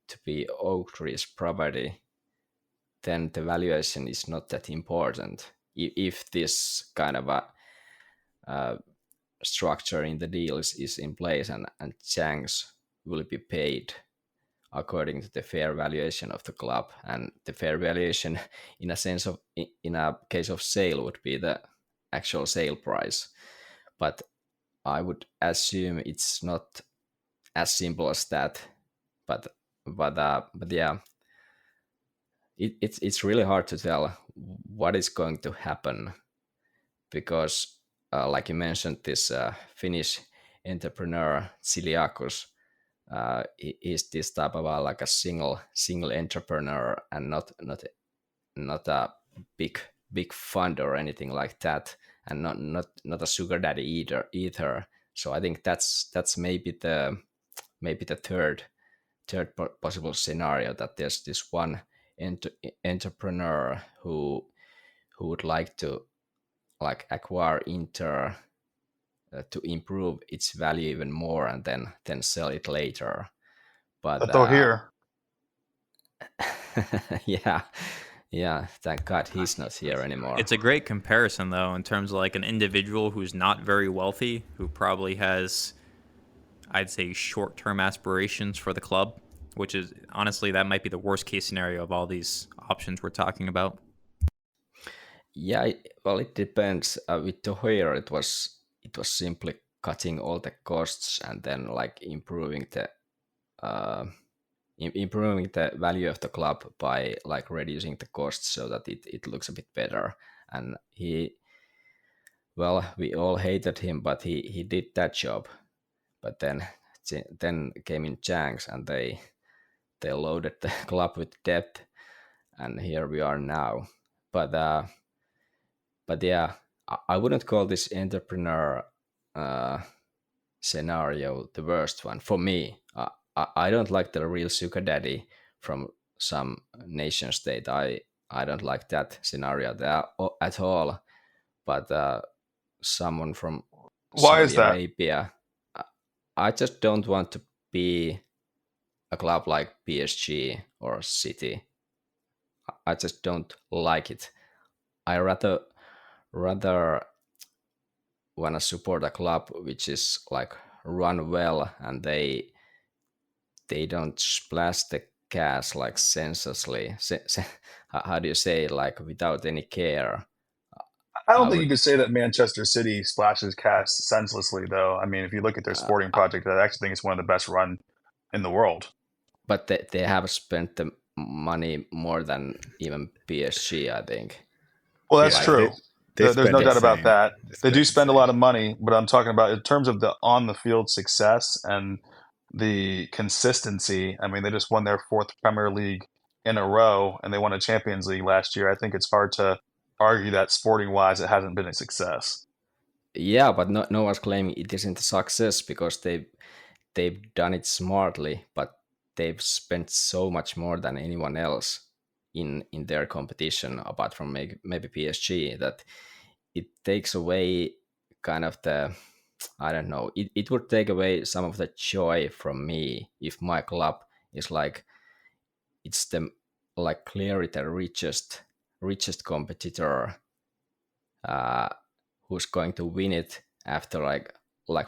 to be Oaktree's property, then the valuation is not that important. If this kind of a structure in the deal is in place, and Zhang's will be paid according to the fair valuation of the club, and the fair valuation in a sense of in a case of sale would be the actual sale price. But I would assume it's not as simple as that. But yeah, it's really hard to tell what is going to happen, because like you mentioned, this Finnish entrepreneur Tsiliakos, is this type of like a single entrepreneur, and not a big fund or anything like that, and not a sugar daddy either. So I think that's maybe the third possible scenario, that there's this one entrepreneur who would like to like acquire Inter to improve its value even more, and then sell it later. But That's all here. yeah, thank God he's not here anymore. It's a great comparison, though, in terms of like an individual who's not very wealthy, who probably has, I'd say, short-term aspirations for the club, which is honestly, that might be the worst case scenario of all these options we're talking about. Yeah, well, it depends. With De Hoyer, it was simply cutting all the costs, and then like improving the value of the club by like reducing the costs so that it looks a bit better. And we all hated him, but he did that job. But then came in Zhang's, and they loaded the club with debt, and here we are now. But yeah, I wouldn't call this entrepreneur scenario the worst one for me. I don't like the real sugar daddy from some nation state. I don't like that scenario there at all. But someone from Why is Saudi that? Arabia, I just don't want to be a club like PSG or City. I just don't like it. I rather want to support a club which is like run well, and they don't splash the cash like senselessly. How do you say, like without any care? I don't I think you would, could say that Manchester City splashes cash senselessly, though. I mean, if you look at their sporting project, I actually think it's one of the best run in the world. but they have spent the money more than even PSG, I think. Well, that's Yeah, true. they There's spend no the doubt about same. that. They do the spend a lot same. of money, but I'm talking about in terms of the on the field success and the consistency. I mean, they just won their fourth Premier League in a row, and they won a Champions League last year. I think it's hard to argue that sporting wise, it hasn't been a success. Yeah, but no one's claiming it isn't a success, because they've done it smartly, but they've spent so much more than anyone else in their competition, apart from maybe PSG, that it takes away kind of the, I don't know, it would take away some of the joy from me if my club is like, it's the like clearly the richest competitor, uh, who's going to win it after like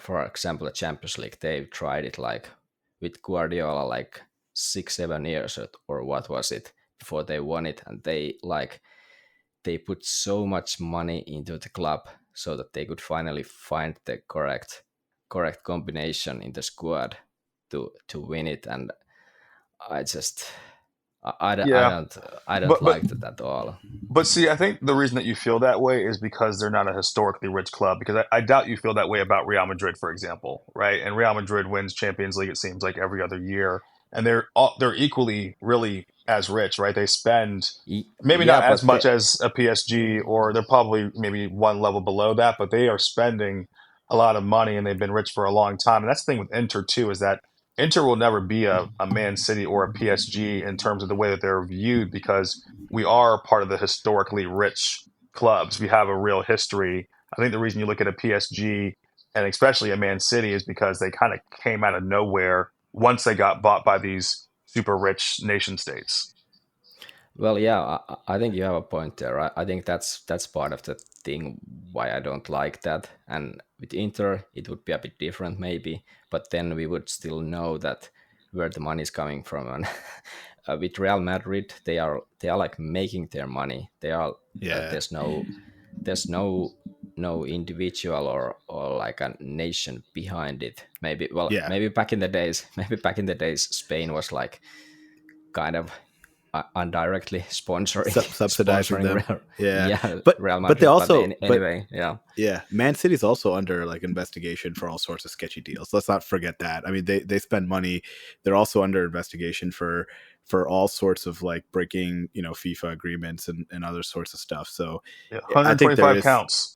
for example the Champions League. They've tried it like with Guardiola like 6-7 years, or what was it, before they won it, and they put so much money into the club so that they could finally find the correct combination in the squad to win it. And I just Yeah, I don't but like that at all. but see, I think the reason that you feel that way is because they're not a historically rich club. Because I doubt you feel that way about Real Madrid, for example, right? And Real Madrid wins Champions League, it seems like every other year, and they're equally really as rich, right? They spend maybe Yeah, not as but much as a PSG, or they're probably maybe one level below that, but they are spending a lot of money, and they've been rich for a long time. And that's the thing with Inter too, is that Inter will never be a Man City or a PSG in terms of the way that they're viewed, because we are part of the historically rich clubs. We have a real history. I think the reason you look at a PSG and especially a Man City is because they kind of came out of nowhere once they got bought by these super rich nation states. well, yeah, I think you have a point there. I think that's part of the thing why I don't like that. And with Inter, it would be a bit different maybe, but then we would still know that where the money is coming from. And with Real Madrid, they are like making their money. They are Yeah. there's no individual or like a nation behind it. Maybe well Yeah. maybe back in the days Spain was like kind of indirectly Subsidizing them. Real, Yeah. yeah, But Real but they Madrid. also Anyway, yeah, yeah, Man City's also under like investigation for all sorts of sketchy deals. Let's not forget that. I mean, they spend money. They're also under investigation for all sorts of like breaking, FIFA agreements and other sorts of stuff. So Yeah, I think there 125 is. counts.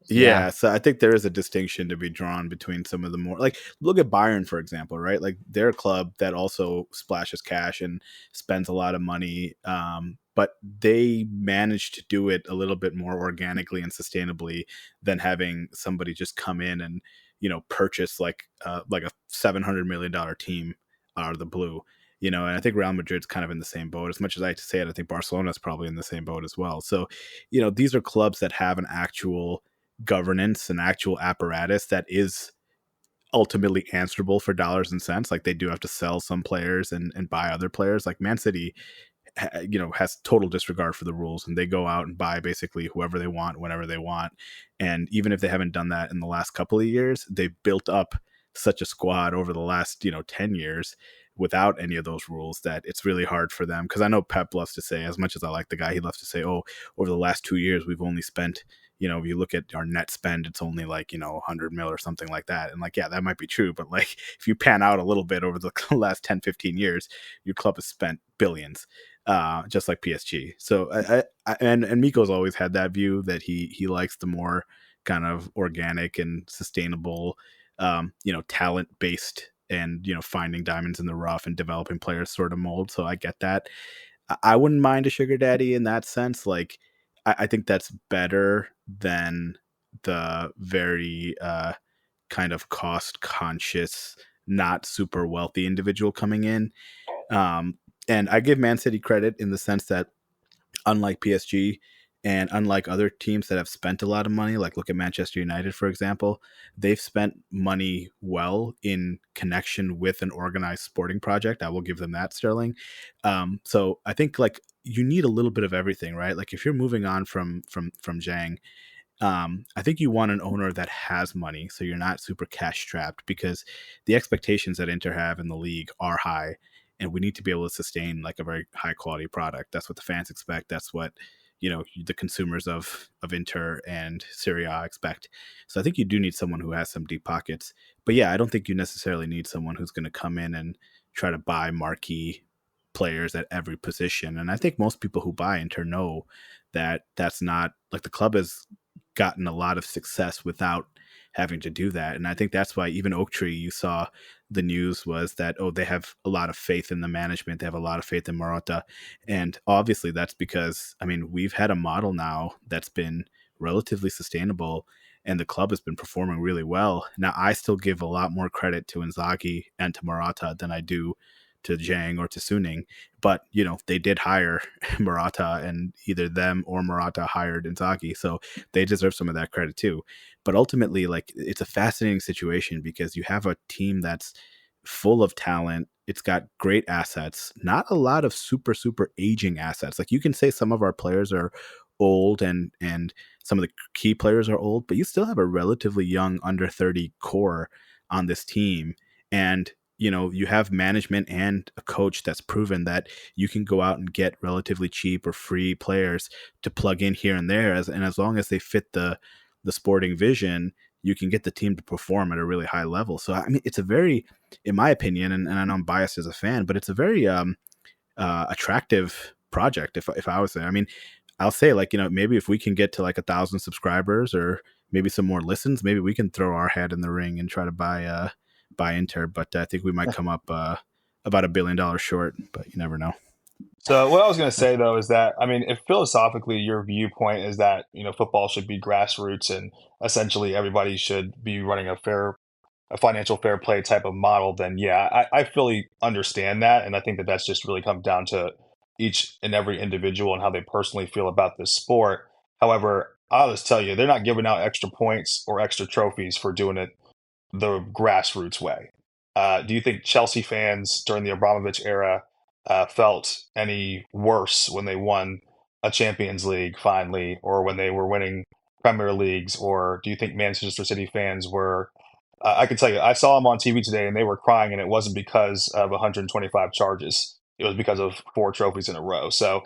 Yeah, so I think there is a distinction to be drawn between some of the more like look at Bayern, for example, right? Like they're a club that also splashes cash and spends a lot of money, but they manage to do it a little bit more organically and sustainably than having somebody just come in and purchase like a $700 million team out of the blue. And I think Real Madrid's kind of in the same boat. As much as I hate to say it, I think Barcelona's probably in the same boat as well. So, these are clubs that have an actual governance and actual apparatus that is ultimately answerable for dollars and cents. Like they do have to sell some players and buy other players. Like Man City, has total disregard for the rules, and they go out and buy basically whoever they want, whenever they want. And even if they haven't done that in the last couple of years, they've built up such a squad over the last 10 years without any of those rules that it's really hard for them. Because I know Pep loves to say, as much as I like the guy, he loves to say, oh, over the last 2 years we've only spent, if you look at our net spend, it's only like 100 mil or something like that. And like, yeah, that might be true, but like if you pan out a little bit over the last 10-15 years, your club has spent billions, just like PSG. So and Miko's always had that view that he likes the more kind of organic and sustainable, talent based and finding diamonds in the rough and developing players sort of mold. So I get that. I wouldn't mind a sugar daddy in that sense. Like I think that's better than the very kind of cost conscious, not super wealthy individual coming in. And I give Man City credit in the sense that, unlike PSG and unlike other teams that have spent a lot of money, like look at Manchester United, for example, they've spent money well in connection with an organized sporting project. I will give them that, Sterling. So I think like you need a little bit of everything, right? Like if you're moving on from Zhang, I think you want an owner that has money, so you're not super cash strapped, because the expectations that Inter have in the league are high, and we need to be able to sustain like a very high quality product. That's what the fans expect. That's what the consumers of Inter and Serie expect. So I think you do need someone who has some deep pockets. But yeah, I don't think you necessarily need someone who's going to come in and try to buy marquee players at every position. And I think most people who buy Inter know that that's not like the club has gotten a lot of success without having to do that. And I think that's why even Oaktree, you saw the news was that, oh, they have a lot of faith in the management. They have a lot of faith in Marotta. And obviously that's because, I mean, we've had a model now that's been relatively sustainable and the club has been performing really well. Now, I still give a lot more credit to Inzaghi and to Marotta than I do to Zhang or to Suning, but they did hire Marotta, and either them or Marotta hired Inzaghi, so they deserve some of that credit too. But ultimately, like, it's a fascinating situation because you have a team that's full of talent. It's got great assets, not a lot of super aging assets. Like you can say some of our players are old and some of the key players are old, but you still have a relatively young under 30 core on this team. And you have management and a coach that's proven that you can go out and get relatively cheap or free players to plug in here and there, and as long as they fit the sporting vision, you can get the team to perform at a really high level. So I mean, it's a very, in my opinion, and I know I'm biased as a fan, but it's a very attractive project. If I was there, I mean, I'll say, like, maybe if we can get to like 1,000 subscribers or maybe some more listens, maybe we can throw our hat in the ring and try to buy Inter. But I think we might come up about $1 billion short, but you never know. So what I was going to say, though, is that, I mean, if philosophically your viewpoint is that, football should be grassroots and essentially everybody should be running a financial fair play type of model, then yeah, I fully understand that. And I think that that's just really comes down to each and every individual and how they personally feel about this sport. However, I'll just tell you, they're not giving out extra points or extra trophies for doing it the grassroots way. Do you think Chelsea fans during the Abramovich era felt any worse when they won a Champions League finally, or when they were winning Premier Leagues? Or do you think Manchester City fans were? I can tell you, I saw them on TV today, and they were crying, and it wasn't because of 125 charges. It was because of 4 trophies in a row. So,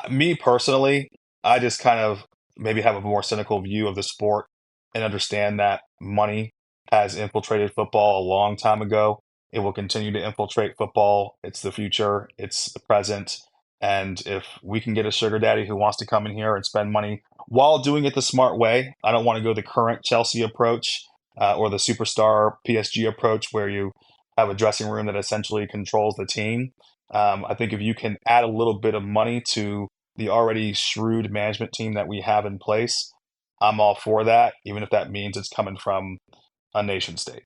me personally, I just kind of maybe have a more cynical view of the sport and understand that money has infiltrated football a long time ago. It will continue to infiltrate football. It's the future, it's the present. And if we can get a sugar daddy who wants to come in here and spend money while doing it the smart way, I don't want to go the current Chelsea approach or the superstar PSG approach where you have a dressing room that essentially controls the team. I think if you can add a little bit of money to the already shrewd management team that we have in place, I'm all for that, even if that means it's coming from a nation state.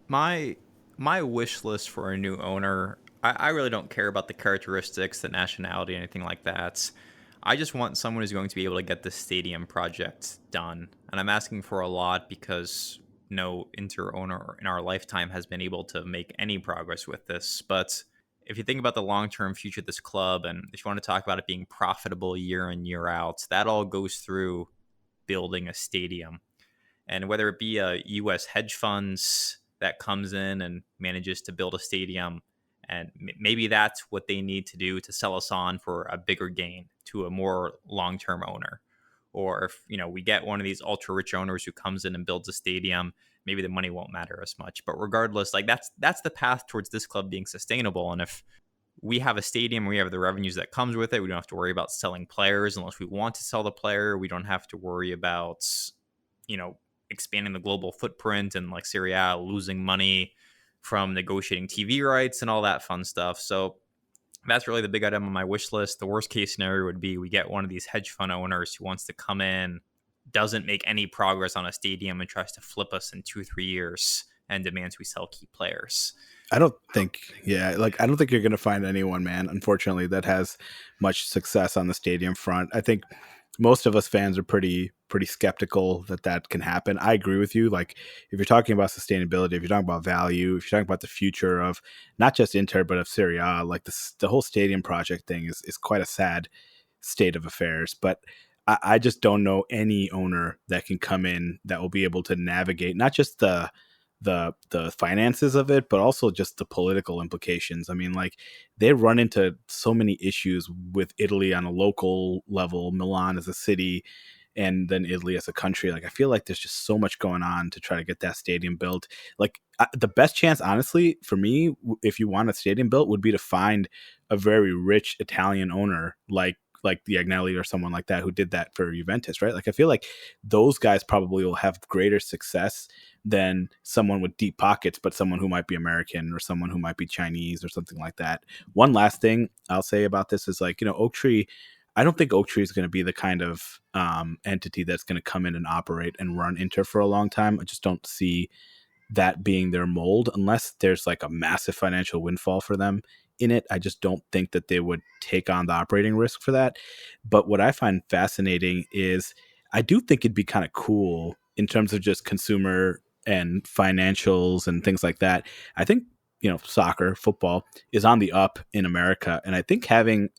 My wish list for a new owner, I really don't care about the characteristics, the nationality, anything like that. I just want someone who's going to be able to get the stadium project done. And I'm asking for a lot because no Inter owner in our lifetime has been able to make any progress with this. But if you think about the long-term future of this club, and if you want to talk about it being profitable year in, year out, that all goes through building a stadium. And whether it be a U.S. hedge funds that comes in and manages to build a stadium, and maybe that's what they need to do to sell us on for a bigger gain to a more long-term owner. Or if we get one of these ultra-rich owners who comes in and builds a stadium, maybe the money won't matter as much. But regardless, like that's the path towards this club being sustainable. And if we have a stadium, we have the revenues that comes with it, we don't have to worry about selling players unless we want to sell the player. We don't have to worry about expanding the global footprint and like Seriea losing money from negotiating TV rights and all that fun stuff. So that's really the big item on my wish list. The worst case scenario would be we get one of these hedge fund owners who wants to come in, doesn't make any progress on a stadium, and tries to flip us in 2-3 years and demands we sell key players. I don't think you're going to find anyone, man, unfortunately, that has much success on the stadium front. I think most of us fans are pretty skeptical that can happen. I agree with you. Like, if you're talking about sustainability, if you're talking about value, if you're talking about the future of not just Inter, but of Seriea, like the whole stadium project thing is quite a sad state of affairs. But I just don't know any owner that can come in that will be able to navigate not just the finances of it, but also just the political implications. I mean, like, they run into so many issues with Italy on a local level, Milan as a city, and then Italy as a country. Like, I feel like there's just so much going on to try to get that stadium built. Like, the best chance, honestly, for me, if you want a stadium built, would be to find a very rich Italian owner like the Agnelli or someone like that who did that for Juventus, right? Like, I feel like those guys probably will have greater success than someone with deep pockets, but someone who might be American or someone who might be Chinese or something like that. One last thing I'll say about this is, like, Oaktree, I don't think Oaktree is going to be the kind of entity that's going to come in and operate and run Inter for a long time. I just don't see that being their mold unless there's like a massive financial windfall for them in it. I just don't think that they would take on the operating risk for that. But what I find fascinating is I do think it'd be kind of cool in terms of just consumer and financials and things like that. I think, soccer, football is on the up in America. And I think having,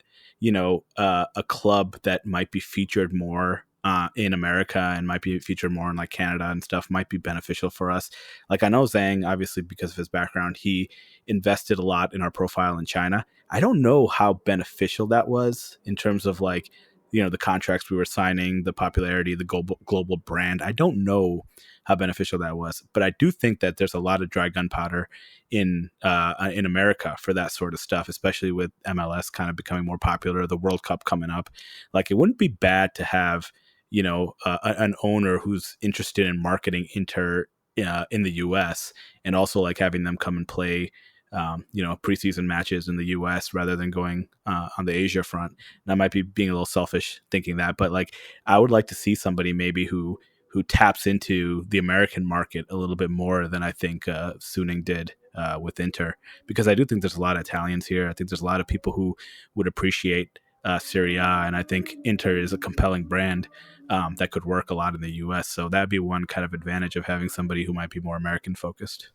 a club that might be featured more in America and might be featured more in like Canada and stuff might be beneficial for us. Like I know Zhang, obviously because of his background, he invested a lot in our profile in China. I don't know how beneficial that was in terms of like, the contracts we were signing, the popularity, the global brand. I don't know how beneficial that was, but I do think that there's a lot of dry gunpowder in America for that sort of stuff, especially with MLS kind of becoming more popular, the World Cup coming up. Like it wouldn't be bad to have an owner who's interested in marketing Inter in the U.S. and also like having them come and play, preseason matches in the U.S. rather than going on the Asia front. And I might be being a little selfish thinking that, but like I would like to see somebody maybe who taps into the American market a little bit more than I think Suning did with Inter, because I do think there's a lot of Italians here. I think there's a lot of people who would appreciate Serie A, and I think Inter is a compelling brand that could work a lot in the U.S. So that'd be one kind of advantage of having somebody who might be more American focused.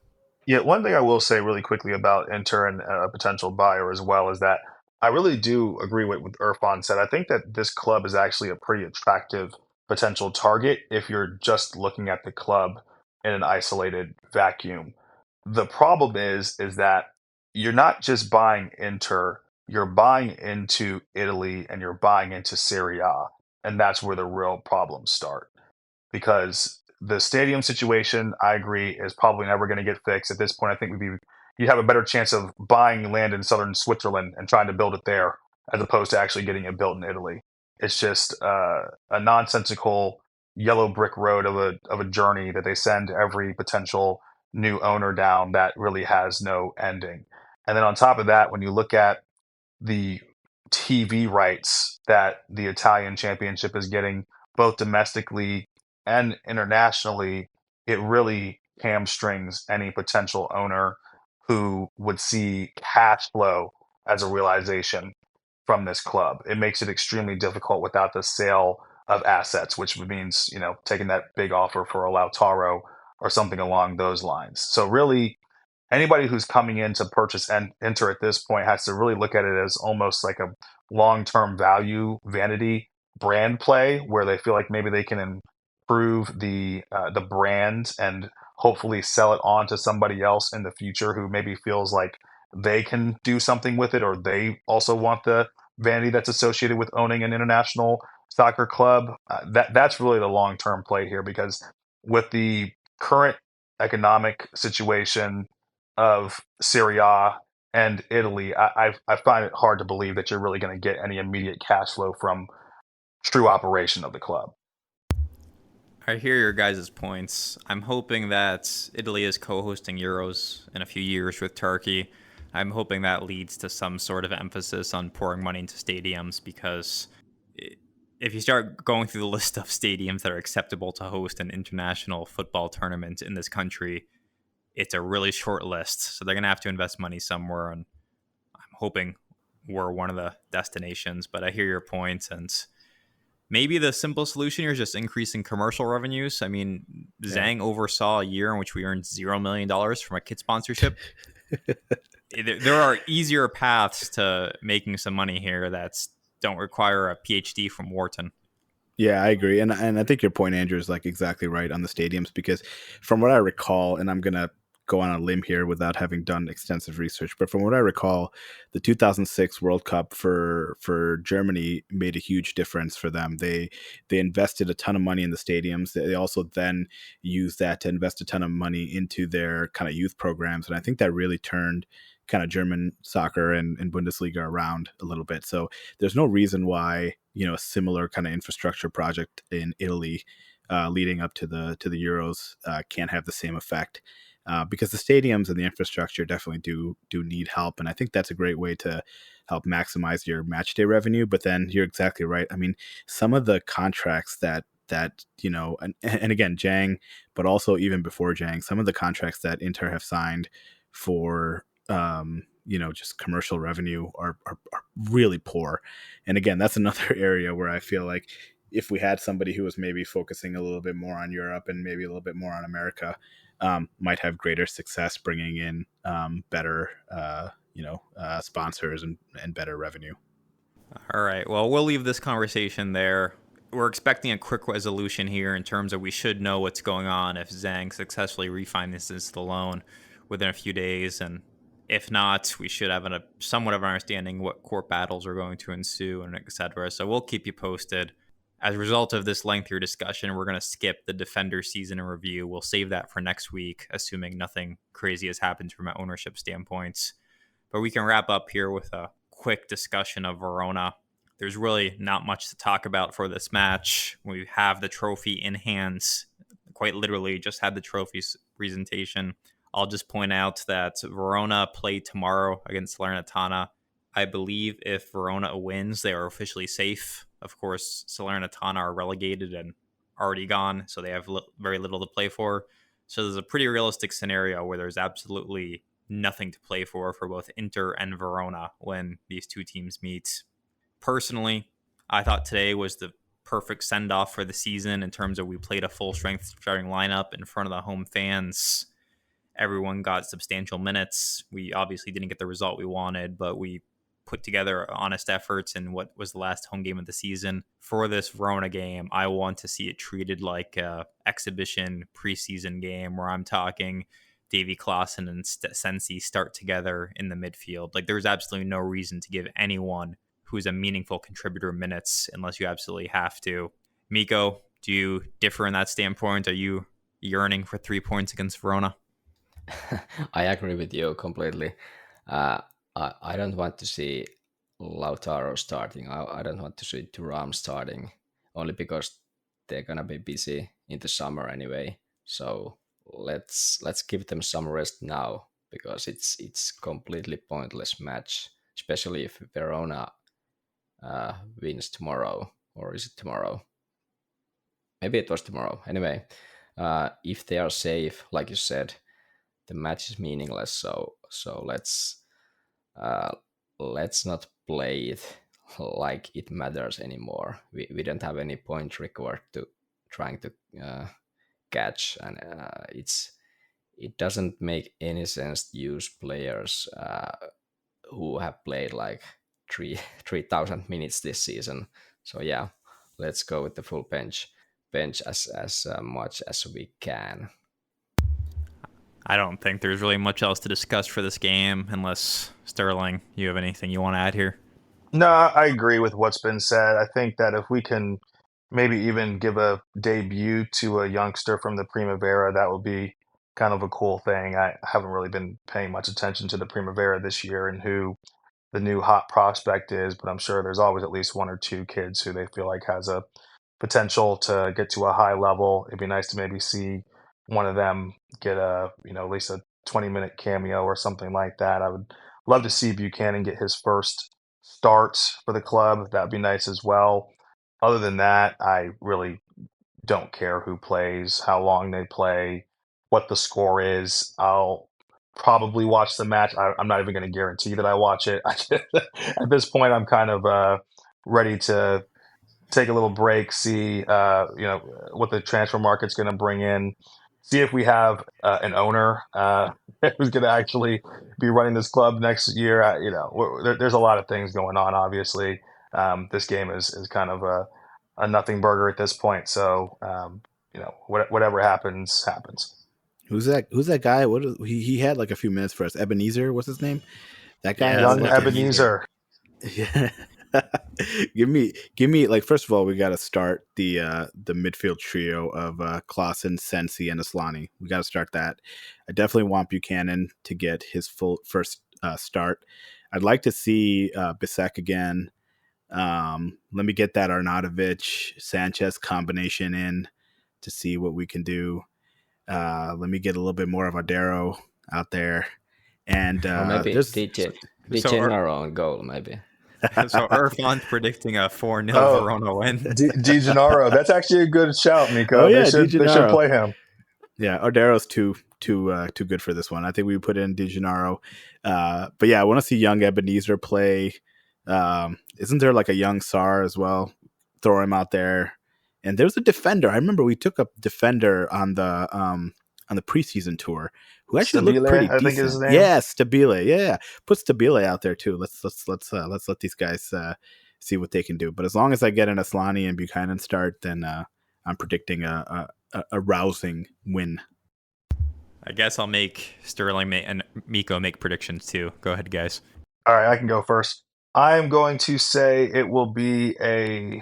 Yeah, one thing I will say really quickly about Inter and a potential buyer as well is that I really do agree with what Irfan said. I think that this club is actually a pretty attractive potential target if you're just looking at the club in an isolated vacuum. The problem is that you're not just buying Inter, you're buying into Italy and you're buying into Serie A, and that's where the real problems start because the stadium situation, I agree, is probably never going to get fixed. At this point, I think you'd have a better chance of buying land in southern Switzerland and trying to build it there as opposed to actually getting it built in Italy. It's just a nonsensical yellow brick road of a journey that they send every potential new owner down that really has no ending. And then on top of that, when you look at the TV rights that the Italian championship is getting, both domestically and internationally, it really hamstrings any potential owner who would see cash flow as a realization from this club. It makes it extremely difficult without the sale of assets, which means, taking that big offer for a Lautaro or something along those lines. So really, anybody who's coming in to purchase and enter at this point has to really look at it as almost like a long-term value vanity brand play where they feel like maybe they can improve the brand and hopefully sell it on to somebody else in the future who maybe feels like they can do something with it or they also want the vanity that's associated with owning an international soccer club. That's really the long-term play here because with the current economic situation of Syria and Italy, I find it hard to believe that you're really going to get any immediate cash flow from true operation of the club. I hear your guys' points. I'm hoping that Italy is co-hosting Euros in a few years with Turkey. I'm hoping that leads to some sort of emphasis on pouring money into stadiums, because if you start going through the list of stadiums that are acceptable to host an international football tournament in this country, it's a really short list. So they're going to have to invest money somewhere, and I'm hoping we're one of the destinations. But I hear your points, and maybe the simple solution here is just increasing commercial revenues. I mean, Zhang oversaw a year in which we earned $0 million from a kit sponsorship. There are easier paths to making some money here that don't require a PhD from Wharton. Yeah, I agree. And I think your point, Andrew, is like exactly right on the stadiums, because from what I recall, and I'm going to go on a limb here without having done extensive research, but from what I recall, the 2006 World Cup for Germany made a huge difference for them. They invested a ton of money in the stadiums. They also then used that to invest a ton of money into their kind of youth programs. And I think that really turned kind of German soccer and Bundesliga around a little bit. So there's no reason why, a similar kind of infrastructure project in Italy leading up to the Euros can't have the same effect. Because the stadiums and the infrastructure definitely do need help. And I think that's a great way to help maximize your match day revenue. But then you're exactly right. I mean, some of the contracts that and again, Zhang, but also even before Zhang, some of the contracts that Inter have signed for, just commercial revenue are really poor. And again, that's another area where I feel like if we had somebody who was maybe focusing a little bit more on Europe and maybe a little bit more on America, might have greater success bringing in better, sponsors and better revenue. All right. Well, we'll leave this conversation there. we're expecting a quick resolution here in terms of we should know what's going on if Zhang successfully refinances the loan within a few days. And if not, we should have somewhat of an understanding what court battles are going to ensue and etc. So we'll keep you posted. As a result of this lengthier discussion, we're going to skip the Defender season in review. We'll save that for next week, assuming nothing crazy has happened from an ownership standpoint. But we can wrap up here with a quick discussion of Verona. There's really not much to talk about for this match. We have the trophy in hands, quite literally just had the trophy's presentation. I'll just point out that Verona play tomorrow against Salernitana. I believe if Verona wins, they are officially safe. Of course, Salernitana are relegated and already gone, so they have very little to play for. So there's a pretty realistic scenario where there's absolutely nothing to play for both Inter and Verona when these two teams meet. Personally, I thought today was the perfect send-off for the season in terms of we played a full-strength starting lineup in front of the home fans. Everyone got substantial minutes. We obviously didn't get the result we wanted, but we put together honest efforts in what was the last home game of the season. For this Verona game, I want to see it treated like a exhibition preseason game where I'm talking Davy Klaassen and Sensi start together in the midfield. Like, there's absolutely no reason to give anyone who's a meaningful contributor minutes unless you absolutely have to. Miko, do you differ in that standpoint? Are you yearning for 3 points against Verona? I agree with you completely. I don't want to see Lautaro starting. I don't want to see Thuram starting, only because they're gonna be busy in the summer anyway. So let's give them some rest now, because it's completely pointless match, especially if Verona wins tomorrow. Or is it tomorrow? Maybe it was tomorrow. Anyway, if they are safe, like you said, the match is meaningless. So let's not play it like it matters anymore. We don't have any point record to trying to catch, and it doesn't make any sense to use players who have played like 3,000 minutes this season. So yeah, let's go with the full bench as much as we can. I don't think there's really much else to discuss for this game, unless, Sterling, you have anything you want to add here? No, I agree with what's been said. I think that if we can maybe even give a debut to a youngster from the Primavera, that would be kind of a cool thing. I haven't really been paying much attention to the Primavera this year and who the new hot prospect is, but I'm sure there's always at least one or two kids who they feel like has a potential to get to a high level. It'd be nice to maybe see one of them get at least a 20-minute cameo or something like that. I would love to see Buchanan get his first starts for the club. That'd be nice as well. Other than that, I really don't care who plays, how long they play, what the score is. I'll probably watch the match. I'm not even going to guarantee that I watch it. At this point, I'm kind of ready to take a little break, see what the transfer market's going to bring in, see if we have an owner who's going to actually be running this club next year. There's a lot of things going on. Obviously, this game is kind of a nothing burger at this point. So whatever happens. Who's that guy? He had like a few minutes for us. Ebenezer, what's his name? That guy, young Ebenezer. Yeah. give me like, first of all, we got to start the midfield trio of Klaassen, Sensi, and Aslani. We got to start that. I definitely want Buchanan to get his full first start. I'd like to see Bisek again. Let me get that Arnautovic Sanchez combination in to see what we can do. Let me get a little bit more of Adero out there, and or maybe DJ Gennaro on goal, maybe. So Irfan's predicting a 4-0 Verona win. Di Gennaro, that's actually a good shout, Miko. Oh, yeah, they should play him. Yeah, Ardero's too good for this one. I think we put in Di Gennaro. But yeah, I want to see young Ebenezer play. Isn't there like a young Sar as well? Throw him out there. And there's a defender. I remember we took a defender on the preseason tour who actually looked pretty decent. I think his name. Yeah, Stabile. Yeah, put Stabile out there too. Let's let these guys see what they can do. But as long as I get an Asllani and Buchanan start, then I'm predicting a rousing win. I guess I'll make Sterling and Miko make predictions too. Go ahead, guys. All right, I can go first. I'm going to say it will be a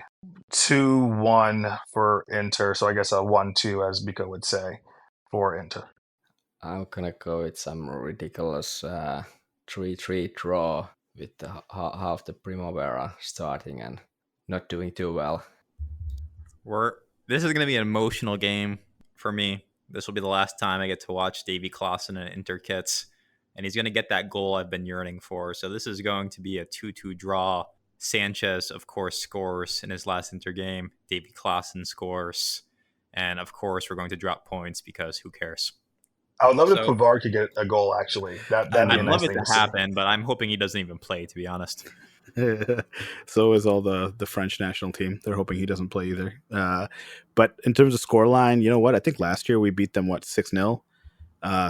2-1 for Inter. So I guess a 1-2, as Miko would say, for Inter. I'm gonna go with some ridiculous 3-3 draw with half the Primavera starting and not doing too well. This is going to be an emotional game for me. This will be the last time I get to watch Davy Klaassen in Inter kits, and he's going to get that goal I've been yearning for. So this is going to be a 2-2 draw. Sanchez, of course, scores in his last Inter game. Davy Klaassen scores. And, of course, we're going to drop points because who cares? I would love if Pavard could get a goal, actually. That'd be a nice love it thing to happen, but I'm hoping he doesn't even play, to be honest. So is all the French national team. They're hoping he doesn't play either. But in terms of scoreline, you know what? I think last year we beat them, 6-0?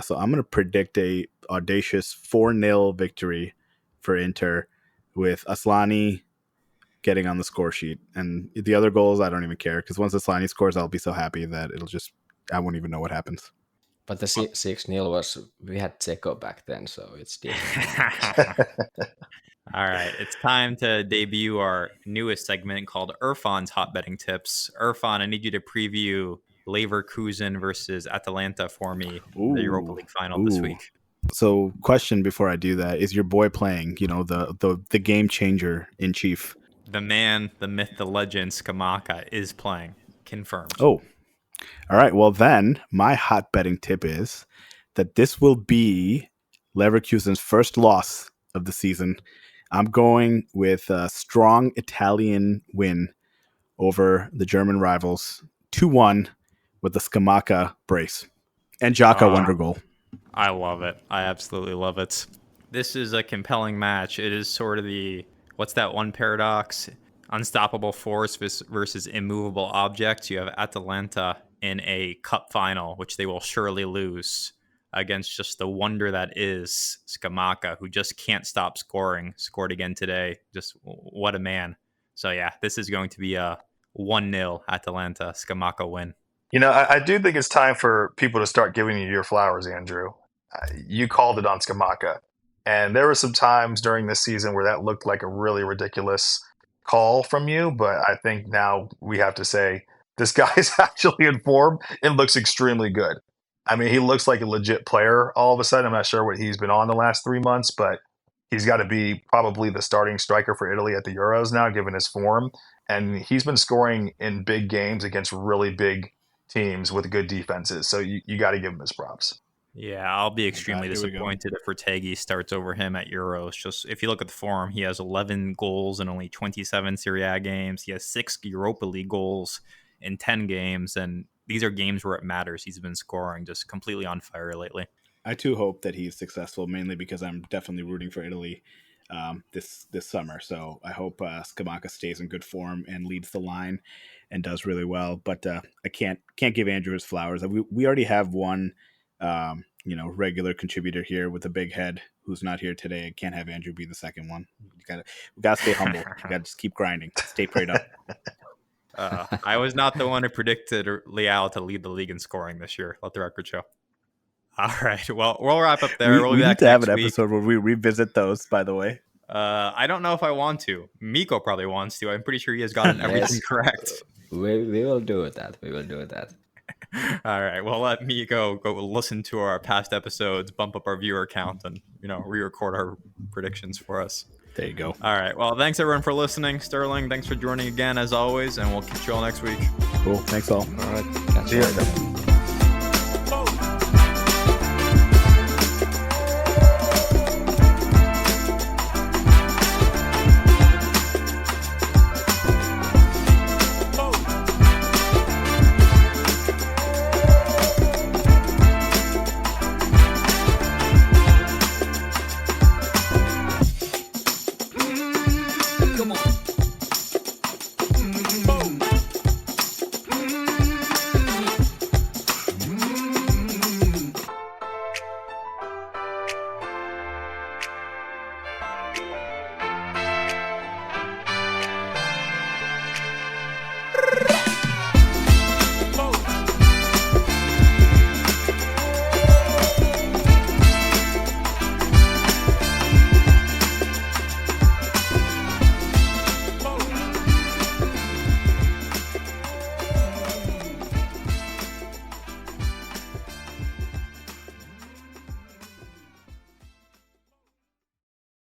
So I'm going to predict a audacious 4-0 victory for Inter with Asllani getting on the score sheet. And the other goals, I don't even care, because once Asllani scores, I'll be so happy that I won't even know what happens. But the 6-0 was, we had Dzeko back then, so it's different. All right, it's time to debut our newest segment called Irfan's Hot Betting Tips. Irfan, I need you to preview Leverkusen versus Atalanta for me, the Europa League final this week. So, question before I do that, is your boy playing, the game changer in chief? The man, the myth, the legend, Scamacca is playing. Confirmed. Oh, all right. Well, then my hot betting tip is that this will be Leverkusen's first loss of the season. I'm going with a strong Italian win over the German rivals, 2-1 with the Scamacca brace and Xhaka wonder goal. I love it. I absolutely love it. This is a compelling match. It is sort of what's that one paradox? Unstoppable force versus immovable object. You have Atalanta in a cup final, which they will surely lose, against just the wonder that is Scamacca, who just can't stop scoring. Scored again today. Just what a man. So yeah, this is going to be a 1-0 Atalanta Scamacca win. I do think it's time for people to start giving you your flowers, Andrew. You called it on Scamacca. And there were some times during this season where that looked like a really ridiculous call from you. But I think now we have to say this guy is actually in form and looks extremely good. I mean, he looks like a legit player all of a sudden. I'm not sure what he's been on the last 3 months, but he's got to be probably the starting striker for Italy at the Euros now, given his form. And he's been scoring in big games against really big teams with good defenses. So you got to give him his props. Yeah, I'll be extremely disappointed if Retegui starts over him at Euros. Just if you look at the form, he has 11 goals in only 27 Serie A games. He has 6 Europa League goals in 10 games, and these are games where it matters. He's been scoring just completely on fire lately. I too hope that he's successful, mainly because I'm definitely rooting for Italy this summer. So I hope Scamacca stays in good form and leads the line and does really well. But I can't give Andrew his flowers. We already have one regular contributor here with a big head who's not here today. I can't have Andrew be the second one. We gotta stay humble. We gotta just keep grinding. Stay prayed up. I was not the one who predicted Leao to lead the league in scoring this year. Let the record show. All right. Well, we'll wrap up there. We need to have an episode where we revisit those, by the way. I don't know if I want to. Miko probably wants to. I'm pretty sure he has gotten everything correct. We will do that. We will do that. All right. Well, let me go listen to our past episodes, bump up our viewer count, and re-record our predictions for us. There you go. All right. Well, thanks everyone for listening. Sterling, thanks for joining again as always, and we'll catch you all next week. Cool. Thanks all. All right. Catch you later.